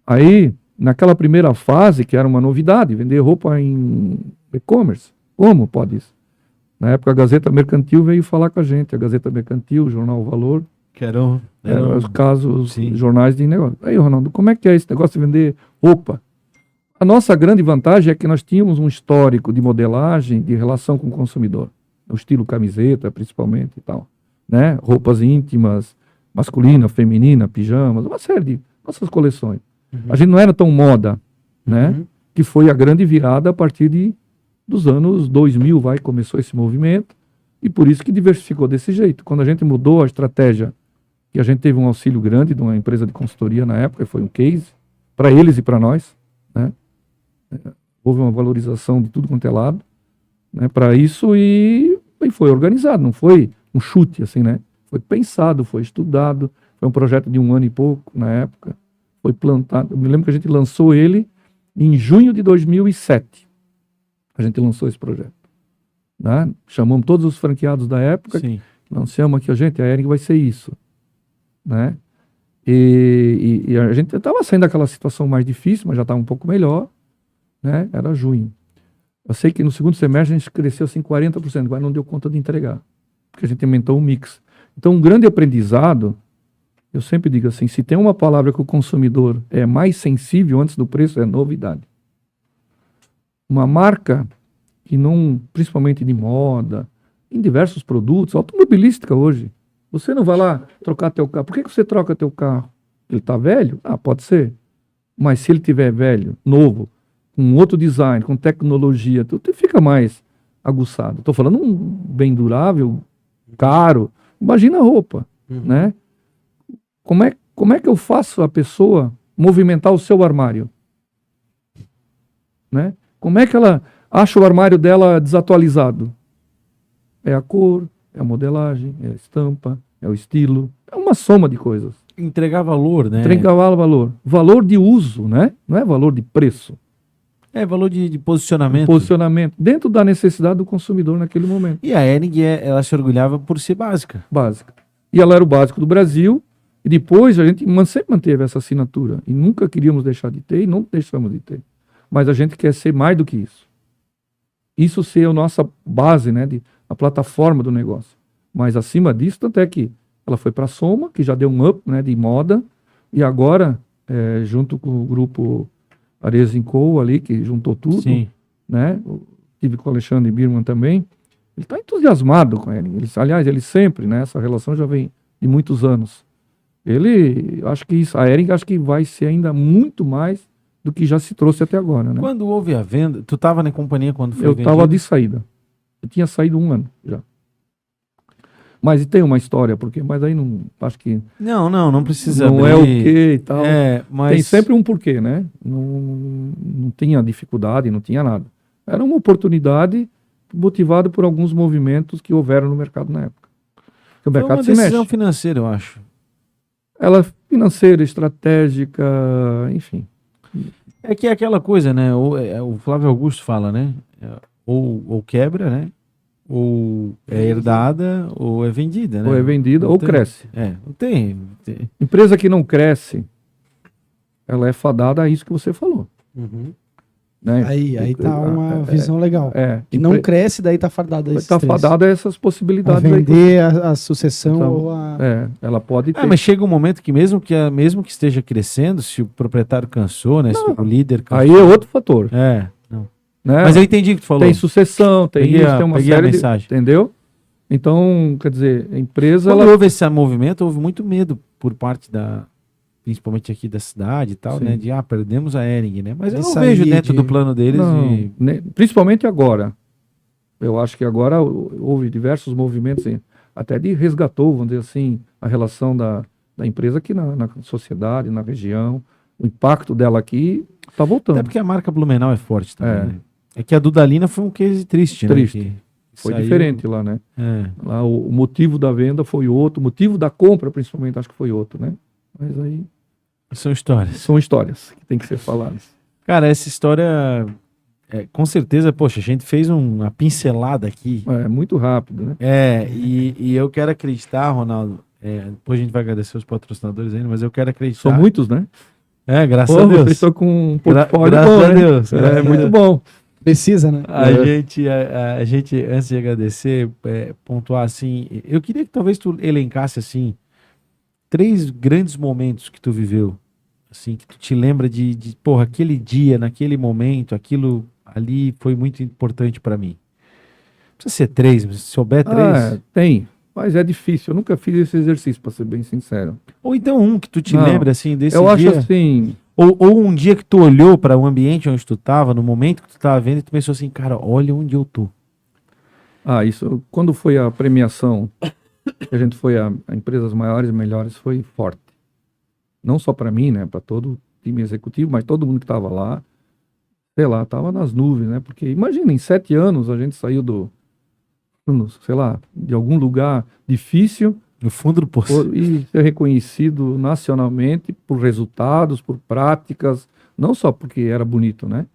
Aí, naquela primeira fase, que era uma novidade, vender roupa em e-commerce. Como pode isso? Na época, a Gazeta Mercantil veio falar com a gente. A Gazeta Mercantil, o Jornal O Valor. Que eram os casos, jornais de negócio. Aí, Ronaldo, como é que é esse negócio de vender roupa? A nossa grande vantagem é que nós tínhamos um histórico de modelagem, de relação com o consumidor. O estilo camiseta, principalmente, e tal. Né? Roupas íntimas, masculina, feminina, pijamas, uma série de nossas coleções. A gente não era tão moda, né? Que foi a grande virada a partir dos anos 2000, começou esse movimento, e por isso que diversificou desse jeito. Quando a gente mudou a estratégia, que a gente teve um auxílio grande de uma empresa de consultoria na época, foi um case, para eles e para nós, né? Houve uma valorização de tudo quanto é lado, né, para isso, e foi organizado, não foi um chute, assim, né? Foi pensado, foi estudado, foi um projeto de 1 ano e pouco, na época, foi plantado. Eu me lembro que a gente lançou ele em junho de 2007. A gente lançou esse projeto. Né? Chamamos todos os franqueados da época, lançamos aqui, a Hering vai ser isso. Né? E a gente estava saindo daquela situação mais difícil, mas já estava um pouco melhor. Né? Era junho. Eu sei que no segundo semestre a gente cresceu assim 40%, mas não deu conta de entregar, porque a gente aumentou o mix. Então, um grande aprendizado, eu sempre digo assim, se tem uma palavra que o consumidor é mais sensível antes do preço, é novidade. Uma marca que não, principalmente de moda, em diversos produtos, automobilística hoje, você não vai lá trocar teu carro. Por que você troca teu carro? Ele está velho? Ah, pode ser. Mas se ele tiver velho, novo, com outro design, com tecnologia, tudo fica mais aguçado. Estou falando um bem durável, caro. Imagina a roupa, né? Como é que eu faço a pessoa movimentar o seu armário? Né? Como é que ela acha o armário dela desatualizado? É a cor, é a modelagem, é a estampa, é o estilo. É uma soma de coisas. Entregar valor, né? Entregar valor. Valor de uso, né? Não é valor de preço. É valor de posicionamento. Posicionamento. Dentro da necessidade do consumidor naquele momento. E a Hering, ela se orgulhava por ser básica. Básica. E ela era o básico do Brasil. E depois a gente sempre manteve essa assinatura. E nunca queríamos deixar de ter e não deixamos de ter. Mas a gente quer ser mais do que isso. Isso ser a nossa base, né? A plataforma do negócio. Mas acima disso, tanto é que ela foi para a Soma, que já deu um up, né, de moda. E agora, junto com o grupo Arezzo & Co ali, que juntou tudo. Sim. Né? Tive com o Alexandre Birman também. Ele está entusiasmado com ele. Aliás, ele sempre, né? Essa relação já vem de muitos anos. Acho que a Hering acho que vai ser ainda muito mais do que já se trouxe até agora, né? Quando houve a venda, tu estava na companhia quando foi vendido? Eu estava de saída. Eu tinha saído 1 ano já. Mas tem uma história, mas aí não, acho que... Não precisa não abrir. É o quê e tal. Mas... Tem sempre um porquê, né? Não tinha dificuldade, não tinha nada. Era uma oportunidade motivada por alguns movimentos que houveram no mercado na época. Porque o mercado se mexe. Foi uma decisão financeira, eu acho. Ela é financeira, estratégica, enfim. É que é aquela coisa, né? O Flávio Augusto fala, né? Ou quebra, né? Ou é herdada, ou é vendida, né? Ou é vendida, ou cresce. Não tem. Empresa que não cresce, ela é fadada a isso que você falou. Né? Aí tá uma visão legal. Que não cresce, daí tá fadada a está fadada a essas a possibilidades. vender a sucessão Então, ou a... ela pode ter. Mas chega um momento que mesmo que esteja crescendo, se o proprietário cansou, né? Se o líder cansou. Aí é outro fator. Não. Né? Mas eu entendi o que tu falou. Tem sucessão, tem Peguei isso, tem uma peguei a série mensagem. entendeu? Então, quer dizer, a empresa... Quando houve esse movimento, houve muito medo por parte principalmente aqui da cidade e tal, Sim. né? De, perdemos a Hering, né? Mas eu De não sair vejo dentro de- do plano deles Não, principalmente agora. Eu acho que agora houve diversos movimentos, até de resgatou, vamos dizer assim, a relação da empresa aqui na sociedade, na região. O impacto dela aqui está voltando. Até porque a marca Blumenau é forte também, É. né? É que a Dudalina foi um case triste, né? Triste. Que Foi saiu- diferente lá, né? É. Lá o motivo da venda foi outro, o motivo da compra, principalmente, acho que foi outro, né? Mas aí São histórias. são histórias que tem que ser faladas. Cara, essa história, com certeza, poxa, a gente fez uma pincelada aqui. É muito rápido, né? E eu quero acreditar, Ronaldo, depois a gente vai agradecer os patrocinadores ainda, mas eu quero acreditar. São muitos, né? Graças Pô, a Deus. vocês estão com um portfólio graças bom, a né? Deus. graças É a muito Deus. bom. Precisa, né? A gente, antes de agradecer, pontuar assim, eu queria que talvez tu elencasse assim 3 grandes momentos que tu viveu, assim, que tu te lembra de porra, aquele dia, naquele momento, aquilo ali foi muito importante pra mim. Não precisa ser 3, mas se souber 3. Tem, mas é difícil. Eu nunca fiz esse exercício, para ser bem sincero. Ou então um que tu te Não, lembra assim desse Eu acho dia. assim, Ou um dia que tu olhou para o ambiente onde tu tava, no momento que tu tava vendo, e tu pensou assim, cara, olha onde eu tô. isso, quando foi a premiação, que a gente foi a empresas maiores e melhores, foi forte. Não só para mim, né, para todo o time executivo, mas todo mundo que estava lá, sei lá, tava nas nuvens, né? Porque imagina, em 7 anos a gente saiu sei lá, de algum lugar difícil No fundo do poço. e ser reconhecido nacionalmente por resultados, por práticas, não só porque era bonito, né?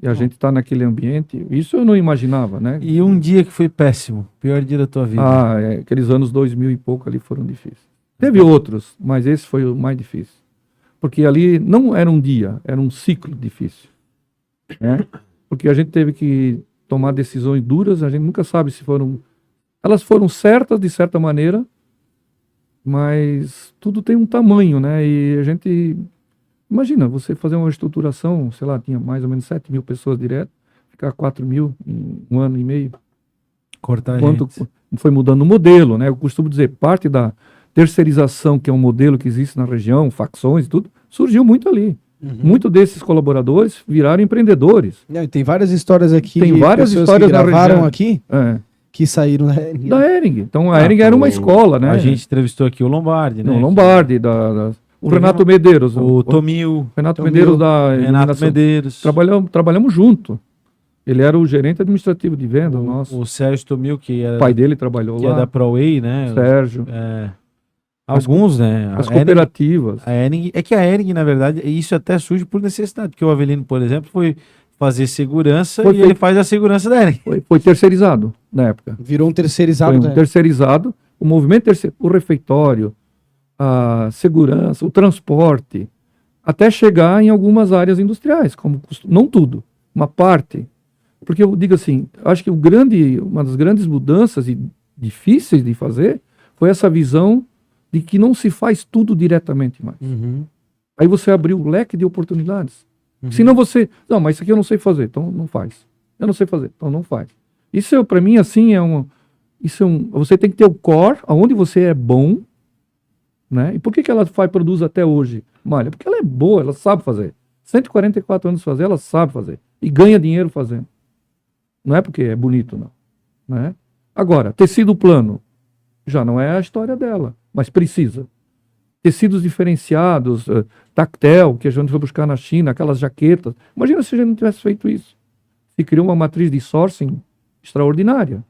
E a gente tá naquele ambiente, isso eu não imaginava, né? E um dia que foi péssimo, pior dia da tua vida. Aqueles anos 2000 e pouco ali foram difíceis. Teve outros, mas esse foi o mais difícil. Porque ali não era um dia, era um ciclo difícil. Né? Porque a gente teve que tomar decisões duras, a gente nunca sabe se foram... Elas foram certas, de certa maneira, mas tudo tem um tamanho, né? E a gente... Imagina, você fazer uma estruturação, sei lá, tinha mais ou menos 7 mil pessoas direto, ficar 4 mil em 1 ano e meio. Cortar a Quanto gente. foi mudando o modelo, né? Eu costumo dizer, parte da terceirização, que é um modelo que existe na região, facções e tudo, surgiu muito ali. Muitos desses colaboradores viraram empreendedores. Não, e tem várias histórias aqui. Tem de várias pessoas histórias que na gravaram região. aqui que saíram da Hering. Da Hering. Então a Hering era uma escola, né? A gente entrevistou aqui o Lombardi, né? Não, Lombardi, o Renato Medeiros. O Tomil. Renato Medeiros da Renato iluminação. Medeiros. Trabalhamos junto. Ele era o gerente administrativo de venda nosso. O Sérgio Tomil, que O pai dele trabalhou é lá. da ProWay, né? Sérgio. Alguns, né? As A Hering- cooperativas. A Hering, é que a Hering, na verdade, isso até surge por necessidade, porque o Avelino, por exemplo, foi fazer segurança Foi e feito- ele faz a segurança da Hering. Foi terceirizado na época. Virou um terceirizado. Foi um né? terceirizado. O movimento o refeitório, a segurança, o transporte, até chegar em algumas áreas industriais, não tudo, uma parte. Porque eu digo assim, acho que uma das grandes mudanças e difíceis de fazer foi essa visão de que não se faz tudo diretamente mais. Uhum. Aí você abriu o leque de oportunidades. Senão não, mas isso aqui eu não sei fazer, então não faz. Eu não sei fazer, então não faz. Isso para mim assim você tem que ter o core, aonde você é bom, né? E por que ela produz até hoje malha? Porque ela é boa, ela sabe fazer. 144 anos de fazer, ela sabe fazer e ganha dinheiro fazendo. Não é porque é bonito, não, né? Agora, tecido plano já não é a história dela, mas precisa. Tecidos diferenciados, tactel, que a gente foi buscar na China, aquelas jaquetas. Imagina se a gente não tivesse feito isso. Se criou uma matriz de sourcing extraordinária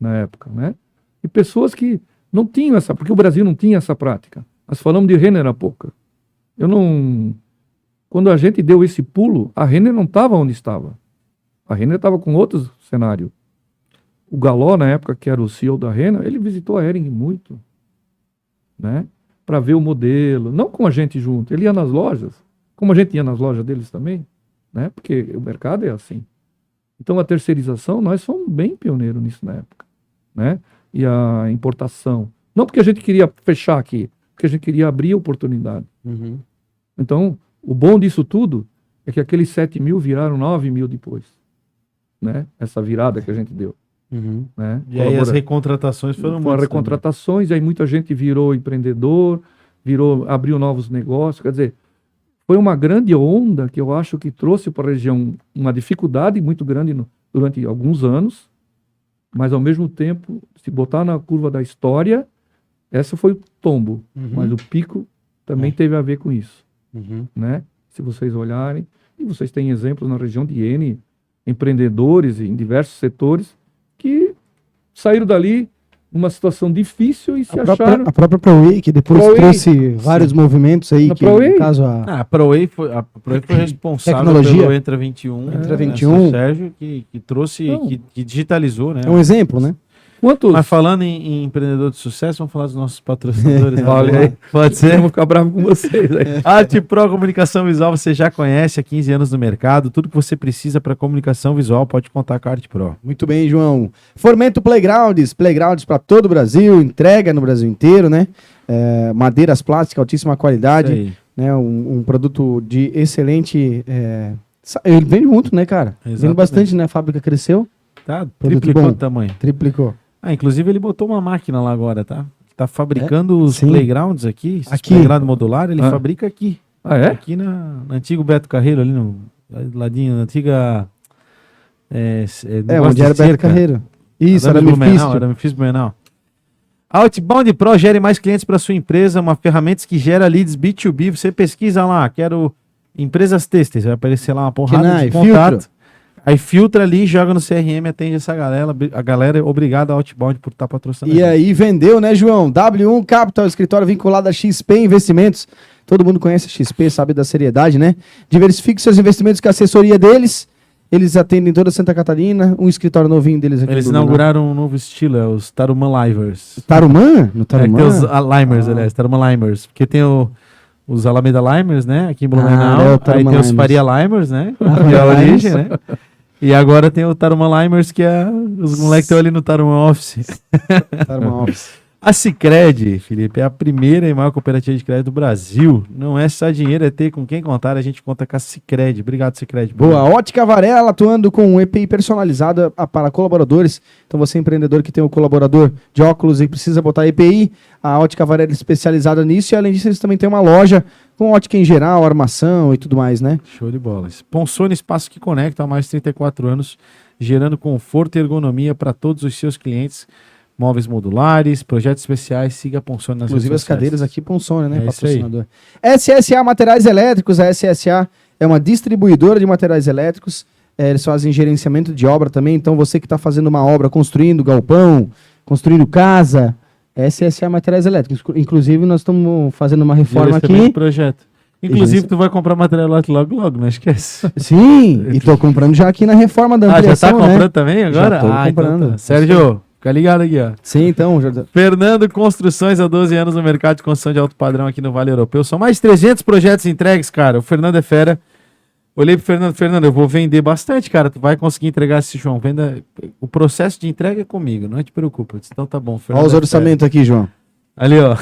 na época, né? E pessoas que não tinham porque o Brasil não tinha essa prática. Nós falamos de Renner há pouco. Quando a gente deu esse pulo, a Renner não estava onde estava. A Renner estava com outro cenário. O Galó, na época, que era o CEO da Renner, ele visitou a Hering muito, né? Para ver o modelo, não com a gente junto. Ele ia nas lojas, como a gente ia nas lojas deles também, né? Porque o mercado é assim. Então, a terceirização, nós fomos bem pioneiros nisso na época, né? E a importação. Não porque a gente queria fechar aqui, porque a gente queria abrir oportunidade. Uhum. Então, o bom disso tudo é que aqueles 7 mil viraram 9 mil depois, né? Essa virada que a gente deu, Uhum. né? E aí as recontratações foram Foram muitas recontratações, aí muita gente virou empreendedor, abriu novos negócios, quer dizer, foi uma grande onda que eu acho que trouxe para a região uma dificuldade muito grande durante alguns anos, mas ao mesmo tempo, se botar na curva da história, essa foi o tombo, mas o pico também teve a ver com isso, né? Se vocês olharem, e vocês têm exemplos na região de N empreendedores em diversos setores que saíram dali numa situação difícil e se acharam... A própria ProWay, que depois ProWay, trouxe vários movimentos aí, Na que ProWay? no caso a A ProWay foi responsável Tecnologia. pelo Entra 21. Entra né? 21. O Sérgio que trouxe, Não. que digitalizou, né? é um exemplo, né? Quantos... Mas falando em empreendedor de sucesso, vamos falar dos nossos patrocinadores. né? Olha aí. Pode ser? Vamos ficar bravo com vocês aí. Arte Pro Comunicação Visual você já conhece há 15 anos no mercado. Tudo que você precisa para comunicação visual pode contar com a Arte Pro. Muito bem, João. Formento Playgrounds para todo o Brasil, entrega no Brasil inteiro, né? Madeiras plásticas, altíssima qualidade, Isso aí. né? Um produto de excelente... ele vende muito, né, cara? Vende Exatamente. bastante, né? A fábrica cresceu, Tá? Produto Triplicou bom. o tamanho. triplicou. Ah, inclusive ele botou uma máquina lá agora, tá? Tá fabricando os Sim. playgrounds aqui. Esses Aqui. playground modular, ele Ah. fabrica aqui. Ah, é? Aqui no antigo Beto Carreiro, ali no ladinho, na antiga... negócio Onde de era o Beto cerca. Carreiro. Isso, era Blumenau, Mephisto. era Mephisto Blumenau. Outbound Pro gere mais clientes para sua empresa, uma ferramenta que gera leads B2B. Você pesquisa lá, quero empresas têxteis, vai aparecer lá uma porrada Kenai, de contato. Aí filtra ali, joga no CRM, atende essa galera. A galera, obrigado ao Outbound por estar patrocinando. E aí vendeu, né, João? W1 Capital, escritório vinculado a XP Investimentos. Todo mundo conhece a XP, sabe da seriedade, né? Diversifique seus investimentos com a assessoria deles. Eles atendem toda Santa Catarina. Um escritório novinho deles aqui. Eles em Blumenau. inauguraram um novo estilo, é os Tarumã Livers. Tarumã? No É, Tarumã? tem os Limers, aliás, Tarumã Limers. Porque tem os Alameda Limers, né? Aqui em Blumenau. é o Aí Tarumã tem os Limers. Faria Limers, né? Faria Que é a origem, Limers. né? E agora tem o Tarumã Limers, que é os moleques estão ali no Tarumã Office. Tarumã Office. A Sicredi, Felipe, é a primeira e maior cooperativa de crédito do Brasil. Não é só dinheiro, é ter com quem contar. A gente conta com a Sicredi. Obrigado, Sicredi. Boa. Ótica Varela, atuando com um EPI personalizado para colaboradores. Então você empreendedor que tem um colaborador de óculos e precisa botar EPI, a Ótica Varela é especializada nisso. E além disso, eles também têm uma loja com ótica em geral, armação e tudo mais, né? Show de bola. Ponsone Espaço que Conecta há mais de 34 anos, gerando conforto e ergonomia para todos os seus clientes. Móveis modulares, projetos especiais, siga a Ponsone nas Inclusive redes as sociais. cadeiras aqui Ponsone, né? É isso aí. Patrocinador. SSA Materiais Elétricos. A SSA é uma distribuidora de materiais elétricos. Eles fazem gerenciamento de obra também. Então você que está fazendo uma obra, construindo galpão, construindo casa, SSA Materiais Elétricos. Inclusive nós estamos fazendo uma reforma Gerenciamento aqui. do projeto. Inclusive, tu vai comprar material lá logo, não esquece. Sim, e tô comprando já aqui na reforma da Ah, já ampliação, tá comprando né? também agora? Já tô comprando. Então tá. Sérgio, fica ligado aqui, ó. Sim, então, Jordão. Fernando Construções, há 12 anos no mercado de construção de alto padrão aqui no Vale Europeu. São mais de 300 projetos entregues, cara. O Fernando é fera. Olhei pro Fernando, eu vou vender bastante, cara. Tu vai conseguir entregar esse João. O processo de entrega é comigo, não te preocupa. Então tá bom, Fernando. Olha os é orçamentos aqui, João. fera. Ali, ó.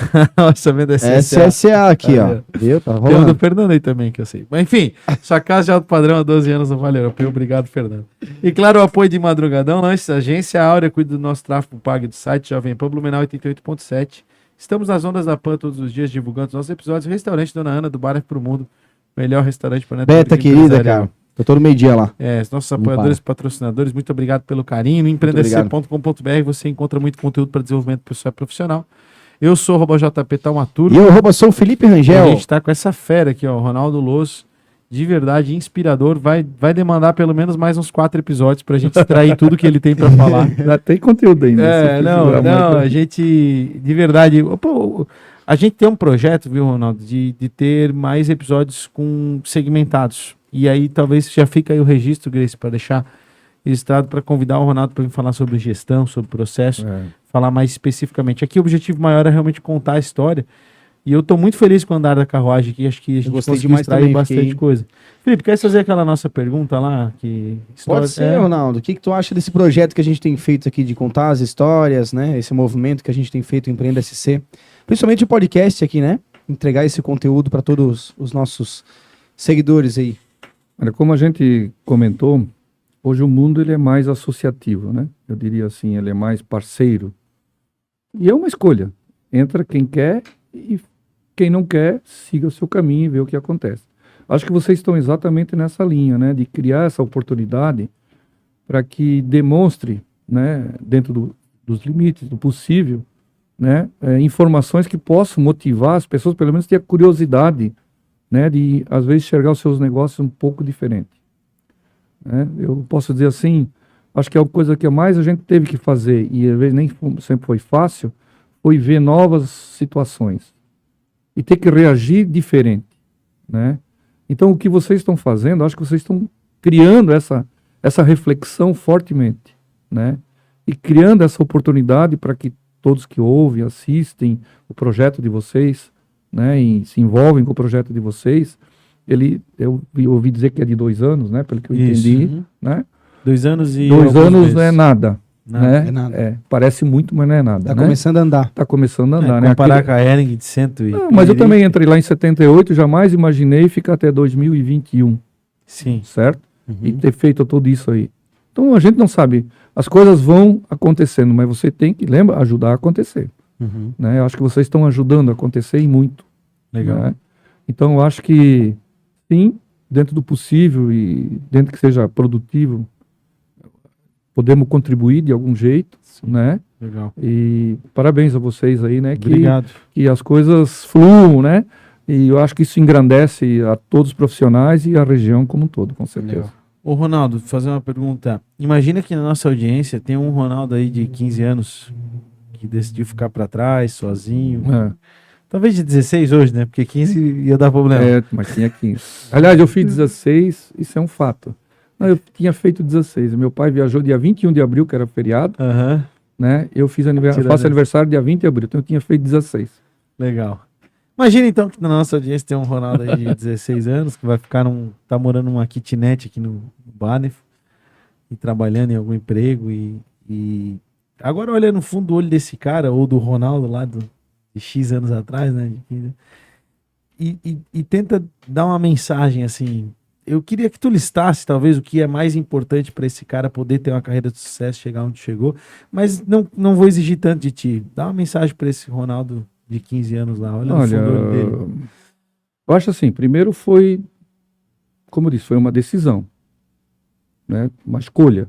Orçamento da SSA. SSA aqui, ó. Aí, Viu? Tá Tem um do rolando. Fernando aí também, que eu sei. Mas enfim, sua casa de alto padrão há 12 anos no Vale Europeu. Obrigado, Fernando. E claro, o apoio de Madrugadão, Lanches, Agência Áurea, cuida do nosso tráfego pago do site Jovem Pan Blumenau 88.7. Estamos nas ondas da Pan todos os dias divulgando os nossos episódios. Restaurante Dona Ana, do Bar é pro Mundo. Melhor restaurante para Beta querida, cara. Eu tô no meio-dia lá. os nossos Não apoiadores e patrocinadores, muito obrigado pelo carinho. No empreendedor.com.br você encontra muito conteúdo para desenvolvimento pessoal e profissional. Eu sou o @JP Taumaturgo. E eu, sou o Felipe E a Rangel. gente tá com essa fera aqui, ó, o Ronaldo Loz, de verdade, inspirador. Vai demandar pelo menos mais uns 4 episódios pra gente extrair tudo que ele tem pra falar. Já tem conteúdo ainda. A gente, de verdade, a gente tem um projeto, viu, Ronaldo, de ter mais episódios segmentados. E aí talvez já fica aí o registro, Grace, para deixar registrado para convidar o Ronaldo para vir falar sobre gestão, sobre processo, falar mais especificamente. Aqui o objetivo maior é realmente contar a história E eu tô muito feliz com o andar da carruagem aqui. Acho que a gente gostei conseguiu demais extrair também, bastante fiquei- coisa. Felipe, quer fazer aquela nossa pergunta lá? Pode ser, Ronaldo. O que tu acha desse projeto que a gente tem feito aqui de contar as histórias, né? Esse movimento que a gente tem feito em Empreenda SC. Principalmente o podcast aqui, né? Entregar esse conteúdo para todos os nossos seguidores aí. Olha, como a gente comentou, hoje o mundo ele é mais associativo, né? Eu diria assim, ele é mais parceiro. E é uma escolha. Entra quem quer e quem não quer, siga o seu caminho e vê o que acontece. Acho que vocês estão exatamente nessa linha, né? De criar essa oportunidade para que demonstre, né? Dentro dos limites, do possível, né? Informações que possam motivar as pessoas, pelo menos ter a curiosidade, né? De, às vezes, enxergar os seus negócios um pouco diferente. Né? Eu posso dizer assim, acho que é a coisa que mais a gente teve que fazer, e às vezes nem sempre foi fácil, foi ver novas situações e ter que reagir diferente, né? Então, o que vocês estão fazendo, acho que vocês estão criando essa reflexão fortemente, né? E criando essa oportunidade para que todos que ouvem, assistem o projeto de vocês, né? E se envolvem com o projeto de vocês, eu ouvi dizer que é de 2 anos, né? Pelo que eu Isso. entendi, né? 2 anos e 2 alguns anos meses. não é nada, Nada, né? é nada. Parece muito, mas não é nada, Tá né? começando a andar. Tá começando a andar, né? Comparar Aquele- com a Ering de 100 e... Não, mas eu também entrei lá em 78, jamais imaginei ficar até 2021, Sim. certo? Uhum. E ter feito tudo isso aí. Então a gente não sabe, as coisas vão acontecendo, mas você tem que, lembra, ajudar a acontecer, Uhum. né? Eu acho que vocês estão ajudando a acontecer e muito. Legal. Né? Então eu acho que, sim, dentro do possível e dentro que seja produtivo, podemos contribuir de algum jeito, né? Legal. E parabéns a vocês aí, né? Obrigado. Que as coisas fluam, né? E eu acho que isso engrandece a todos os profissionais e a região como um todo, com certeza. Legal. Ô, Ronaldo, vou fazer uma pergunta. Imagina que na nossa audiência tem um Ronaldo aí de 15 anos que decidiu ficar para trás, sozinho. É, Talvez de 16 hoje, né? Porque 15 ia dar problema. mas tinha 15. Aliás, eu fiz 16, isso é um fato. Não, eu tinha feito 16. Meu pai viajou dia 21 de abril, que era feriado, Aham. né? Eu faço Tirando- aniversário dia 20 de abril, então eu tinha feito 16. Legal. Imagina então que na nossa audiência tem um Ronaldo aí de 16 anos que vai ficar tá morando numa kitnet aqui no Banff e trabalhando em algum emprego e agora olha no fundo do olho desse cara ou do Ronaldo lá de X anos atrás, né? E tenta dar uma mensagem assim. Eu queria que tu listasse talvez o que é mais importante para esse cara poder ter uma carreira de sucesso, chegar onde chegou, mas não vou exigir tanto de ti. Dá uma mensagem para esse Ronaldo de 15 anos lá, olha no Olha, fundo do olho dele. eu acho assim, primeiro foi, como eu disse, foi uma decisão, né? Uma escolha,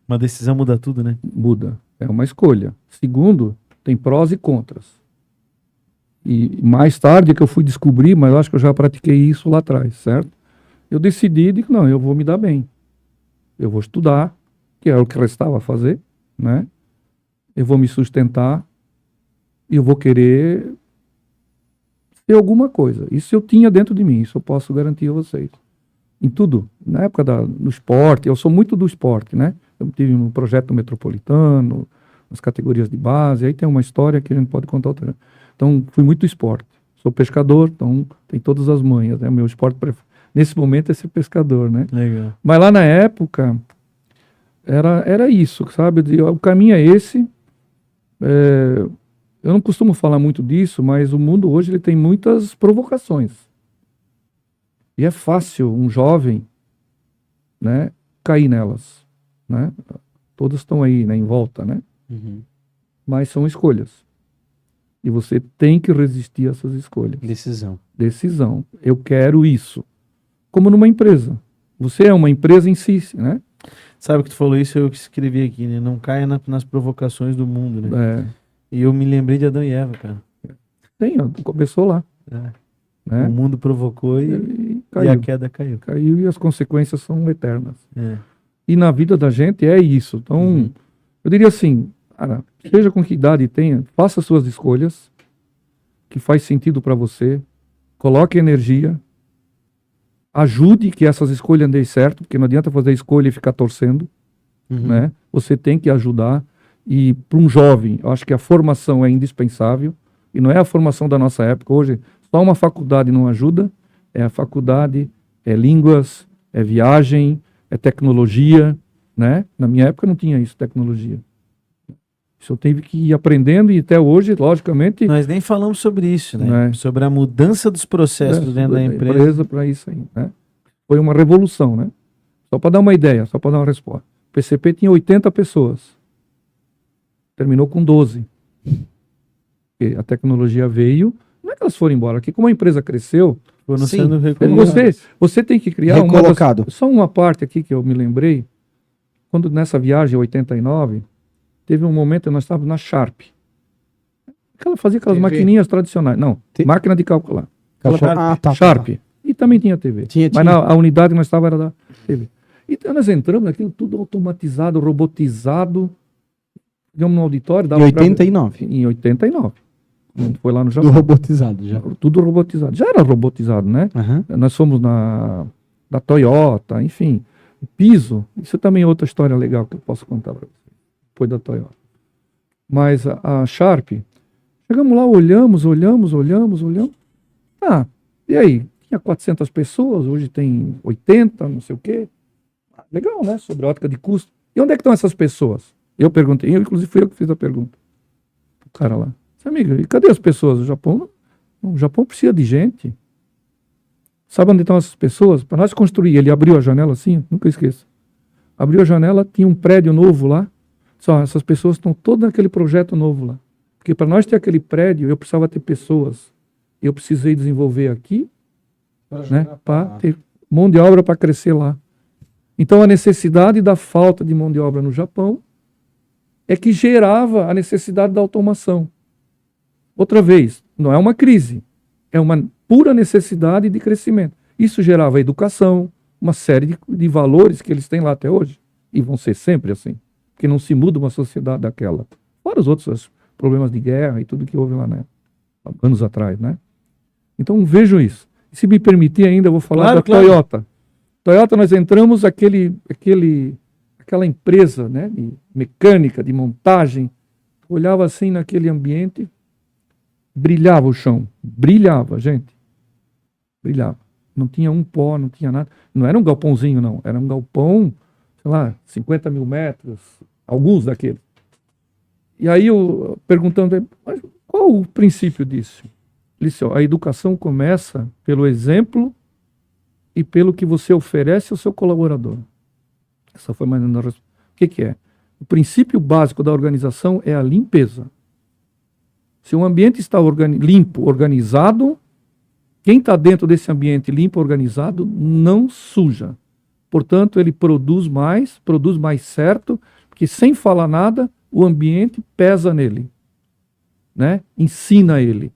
Uma decisão muda tudo, né? muda, é uma escolha. Segundo, tem prós e contras. E mais tarde que eu fui descobrir, mas eu acho que eu já pratiquei isso lá atrás, certo? Eu decidi de que não, eu vou me dar bem. Eu vou estudar, que era o que restava a fazer, né? Eu vou me sustentar e eu vou querer ter alguma coisa. Isso eu tinha dentro de mim, isso eu posso garantir a vocês. Em tudo. Na época no esporte, eu sou muito do esporte, né? Eu tive um projeto metropolitano, nas categorias de base, aí tem uma história que a gente pode contar outra. Então, fui muito do esporte. Sou pescador, então tem todas as manhas, né? O meu esporte nesse momento é ser pescador, né? Legal. Mas lá na época, era isso, sabe? O caminho é esse. Eu não costumo falar muito disso, mas o mundo hoje ele tem muitas provocações. E é fácil um jovem, né, cair nelas, né? Todos estão aí, né, em volta, né? Uhum. Mas são escolhas. E você tem que resistir a essas escolhas. Decisão. Decisão. Eu quero isso. Como numa empresa. Você é uma empresa em si, né? Sabe que tu falou isso, eu escrevi aqui, né? Não caia nas provocações do mundo, né? E eu me lembrei de Adão e Eva, cara. Tem, ó, começou lá. É. Né? O mundo provocou e E a caiu. queda caiu. Caiu e as consequências são eternas. É. E na vida da gente é isso. Então, eu diria assim, cara, seja com que idade tenha, faça suas escolhas, que faz sentido para você, coloque energia, ajude que essas escolhas deem certo, porque não adianta fazer escolha e ficar torcendo, Uhum. né? Você tem que ajudar. E para um jovem, eu acho que a formação é indispensável, E não é a formação da nossa época. Hoje, só uma faculdade não ajuda. É a faculdade, é línguas, é viagem, é tecnologia, né? Na minha época não tinha isso, tecnologia. Isso eu tive que ir aprendendo e até hoje, logicamente... Nós nem falamos sobre isso, né? Né? Sobre a mudança dos processos dentro da empresa. Para isso aí, né? Foi uma revolução, né? Só para dar uma ideia, só para dar uma resposta. O PCP tinha 80 pessoas. Terminou com 12. Porque a tecnologia veio, não é que elas foram embora. Aqui, como a empresa cresceu, Foram Sim. sendo recolhidas. você tem que criar Recolocado. só uma parte aqui que eu me lembrei. Quando nessa viagem, em 89, teve um momento que nós estávamos na Sharp. Ela fazia aquelas TV. maquininhas tradicionais. Não, máquina de calcular. Sharp. E também tinha TV. Mas a unidade que nós estávamos era da TV. Então nós entramos naquilo tudo automatizado, robotizado. Digamos no auditório. Em 89. Em 89. Foi lá no Tudo Japão. robotizado já. Tudo robotizado. Já era robotizado, né? Uhum. Nós fomos da Toyota, enfim. O piso, isso também é outra história legal que eu posso contar para você. Foi da Toyota. Mas a Sharp, chegamos lá, olhamos. Ah, e aí? Tinha 400 pessoas, hoje tem 80, não sei o quê. Legal, né? Sobre a ótica de custo. E onde é que estão essas pessoas? Eu perguntei, inclusive fui eu que fiz a pergunta. O cara lá. Amigo, e cadê as pessoas? O Japão precisa de gente. Sabe onde estão essas pessoas? Para nós construir, ele abriu a janela assim, nunca esqueço. Abriu a janela, tinha um prédio novo lá. Só essas pessoas estão todas naquele projeto novo lá. Porque para nós ter aquele prédio, eu precisava ter pessoas. Eu precisei desenvolver aqui, né, para ter mão de obra para crescer lá. Então a necessidade da falta de mão de obra no Japão é que gerava a necessidade da automação. Outra vez, não é uma crise, é uma pura necessidade de crescimento. Isso gerava educação, uma série de valores que eles têm lá até hoje, e vão ser sempre assim, porque não se muda uma sociedade daquela. Fora os outros problemas de guerra e tudo que houve lá, né, anos atrás, né? Então vejo isso. E se me permitir ainda, eu vou falar da Toyota. Toyota, nós entramos aquela empresa, né, de mecânica, de montagem, olhava assim naquele ambiente, brilhava o chão, brilhava, gente, brilhava. Não tinha um pó, não tinha nada. Não era um galpãozinho, não. Era um galpão, sei lá, 50 mil metros, alguns daqueles. E aí eu perguntando, mas qual o princípio disso? Ele disse, ó, a educação começa pelo exemplo e pelo que você oferece ao seu colaborador. Essa foi mais ou menos a resposta. O que é? O princípio básico da organização é a limpeza. Se um ambiente está limpo, organizado, quem está dentro desse ambiente limpo, organizado, não suja. Portanto, ele produz mais certo, porque sem falar nada, o ambiente pesa nele, né? Ensina ele.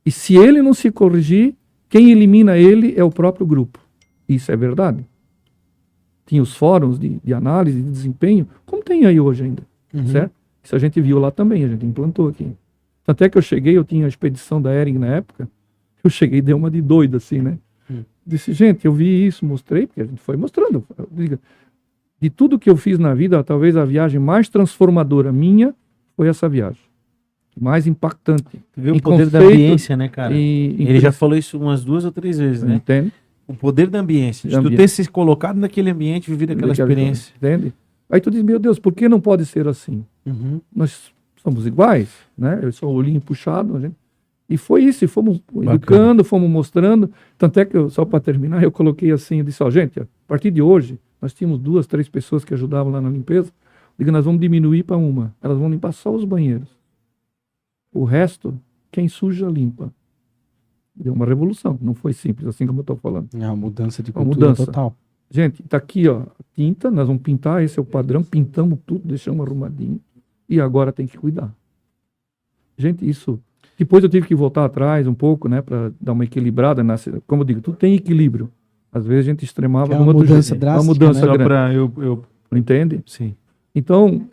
E se ele não se corrigir, quem elimina ele é o próprio grupo. Isso é verdade. Tinha os fóruns de análise, de desempenho, como tem aí hoje ainda, certo? Isso a gente viu lá também, a gente implantou aqui. Tanto é que eu cheguei, eu tinha a expedição da Hering na época, eu cheguei e dei uma de doido assim, né? Disse, gente, eu vi isso, mostrei, porque a gente foi mostrando. De tudo que eu fiz na vida, talvez a viagem mais transformadora minha foi essa viagem. Mais impactante. Vê o poder da ambiência, né, cara? Ele já falou isso umas 2 ou 3 vezes, né? Entende? O poder da ambiência. De tu ter se colocado naquele ambiente, vivido aquela experiência. Entende? Aí tu diz, meu Deus, por que não pode ser assim? Nós somos iguais, né? Eu sou o olhinho puxado, gente. E foi isso, e fomos educando, fomos mostrando. Tanto é que, só para terminar, eu coloquei assim, eu disse, ó, gente, a partir de hoje, nós tínhamos 2, 3 pessoas que ajudavam lá na limpeza. Digo, nós vamos diminuir para uma. Elas vão limpar só os banheiros. O resto, quem suja, limpa. Deu uma revolução. Não foi simples, assim como eu estou falando. É uma mudança de cultura total. Gente, está aqui, ó, tinta, nós vamos pintar, esse é o padrão, pintamos tudo, deixamos arrumadinho. E agora tem que cuidar. Gente, isso... Depois eu tive que voltar atrás um pouco, né, para dar uma equilibrada. Como eu digo, tudo tem equilíbrio. Às vezes a gente extremava uma mudança drástica, uma mudança né? grande. Entende? Sim. Então,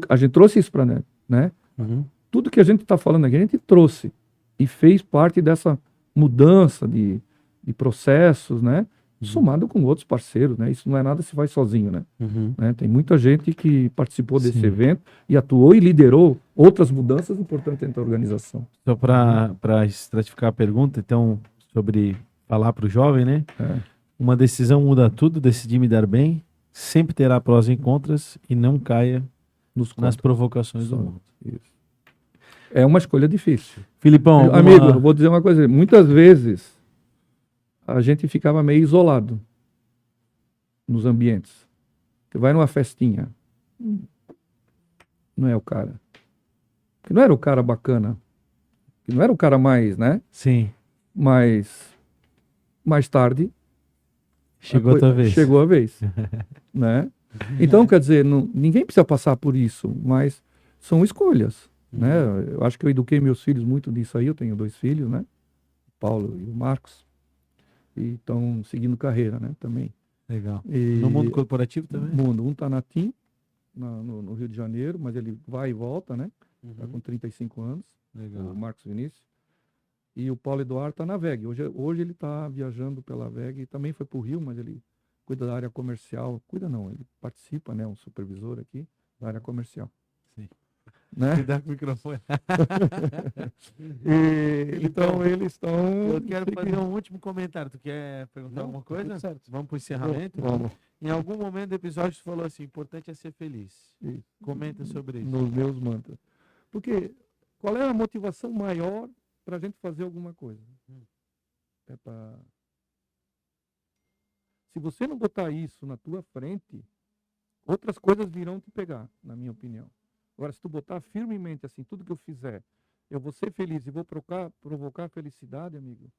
a gente trouxe isso para né? Tudo que a gente está falando aqui, a gente trouxe. E fez parte dessa mudança de processos, né? somado com outros parceiros, né? Isso não é nada se faz sozinho, né? Uhum. Tem muita gente que participou desse Sim. evento e atuou e liderou outras mudanças importantes dentro da organização. Só para estratificar a pergunta, então, sobre falar para o jovem, né? Uma decisão muda tudo, decidir me dar bem, sempre terá prós e contras e não caia Nos nas contras. provocações do Só. mundo. Isso. É uma escolha difícil. Filipão, Amigo, eu vou dizer uma coisa. Muitas vezes a gente ficava meio isolado nos ambientes. Você vai numa festinha, não é o cara. Que não era o cara bacana. Que não era o cara mais, né? sim, Mas mais tarde chegou a tua vez. Chegou a vez, né? Então, quer dizer, ninguém precisa passar por isso, mas são escolhas, né? Eu acho que eu eduquei meus filhos muito nisso aí. Eu tenho 2 filhos, né? O Paulo e o Marcos. E estão seguindo carreira, né? Também. Legal. E No mundo corporativo também? mundo. Um está na TIM, no Rio de Janeiro, mas ele vai e volta, né? Está com 35 anos. Legal. O Marcos Vinícius. E o Paulo Eduardo está na VEG. Hoje ele está viajando pela VEG e também foi para o Rio, mas ele cuida da área comercial. Cuida não, ele participa, né? Um supervisor aqui da área comercial. Sim. Né? Cuidar com o microfone. Então eles estão... Eu quero fazer um último comentário. Tu quer perguntar alguma coisa? Certo. Vamos para o encerramento? Vamos. Em algum momento do episódio tu falou assim, importante é ser feliz. Isso. Comenta sobre isso. Nos meus mantras. Porque qual é a motivação maior para a gente fazer alguma coisa? É para... Se você não botar isso na tua frente, outras coisas virão te pegar, na minha opinião. Agora, se tu botar firmemente assim, tudo que eu fizer, eu vou ser feliz e vou provocar felicidade, amigo,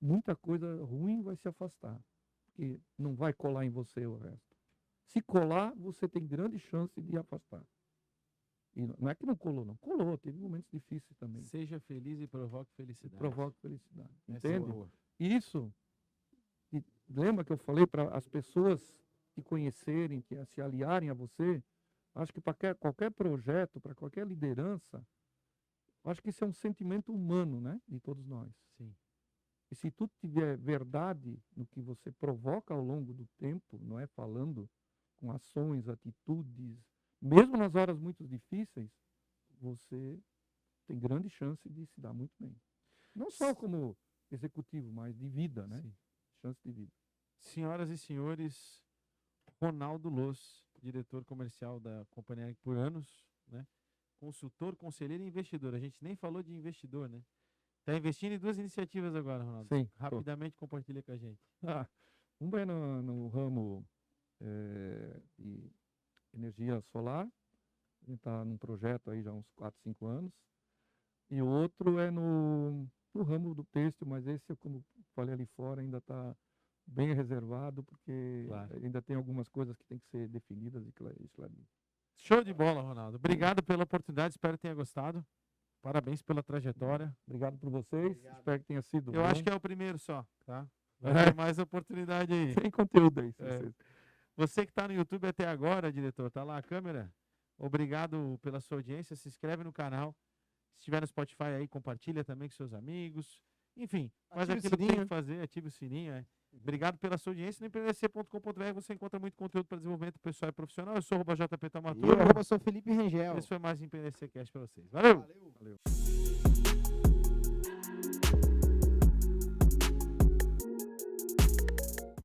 muita coisa ruim vai se afastar. Porque não vai colar em você o resto. Se colar, você tem grande chance de afastar. E não é que não colou, não. Colou, teve momentos difíceis também. Seja feliz e provoque felicidade. Provoca felicidade. Essa é Entende? boa. Isso, e lembra que eu falei para as pessoas te conhecerem, que se aliarem a você? Acho que para qualquer projeto, para qualquer liderança, acho que isso é um sentimento humano, né? De todos nós. Sim. E se tu tiver verdade no que você provoca ao longo do tempo, não é falando com ações, atitudes, mesmo nas horas muito difíceis, você tem grande chance de se dar muito bem. Não só como executivo, mas de vida, né? Sim. Chance de vida. Senhoras e senhores, Ronaldo Loss, diretor comercial da Companhia por anos, né? Consultor, conselheiro e investidor. A gente nem falou de investidor, né? Está investindo em 2 iniciativas agora, Ronaldo. Sim. Rapidamente compartilha com a gente. Uma é no ramo de energia solar. A gente está num projeto aí já há uns 4, 5 anos. E o outro é no ramo do têxtil, mas esse, como falei ali fora, ainda está bem reservado, porque ainda tem algumas coisas que têm que ser definidas e esclarecidas. Show de bola, Ronaldo. Obrigado pela oportunidade, espero que tenha gostado. Parabéns pela trajetória. Obrigado por vocês, espero que tenha sido Eu bom. acho que é o primeiro só, tá? Vai ter mais oportunidade aí. Tem conteúdo aí. Você que está no YouTube até agora, diretor, tá lá a câmera? Obrigado pela sua audiência, se inscreve no canal. Se estiver no Spotify aí, compartilha também com seus amigos. Enfim, faz aquilo que tem que fazer, ative o sininho. Obrigado pela sua audiência. No empreendec.com.br você encontra muito conteúdo para desenvolvimento pessoal e profissional. Eu sou o JP Tamaturgo. Eu sou Felipe Rangel. Esse foi mais um Empreendec Cast para vocês. Valeu! Valeu.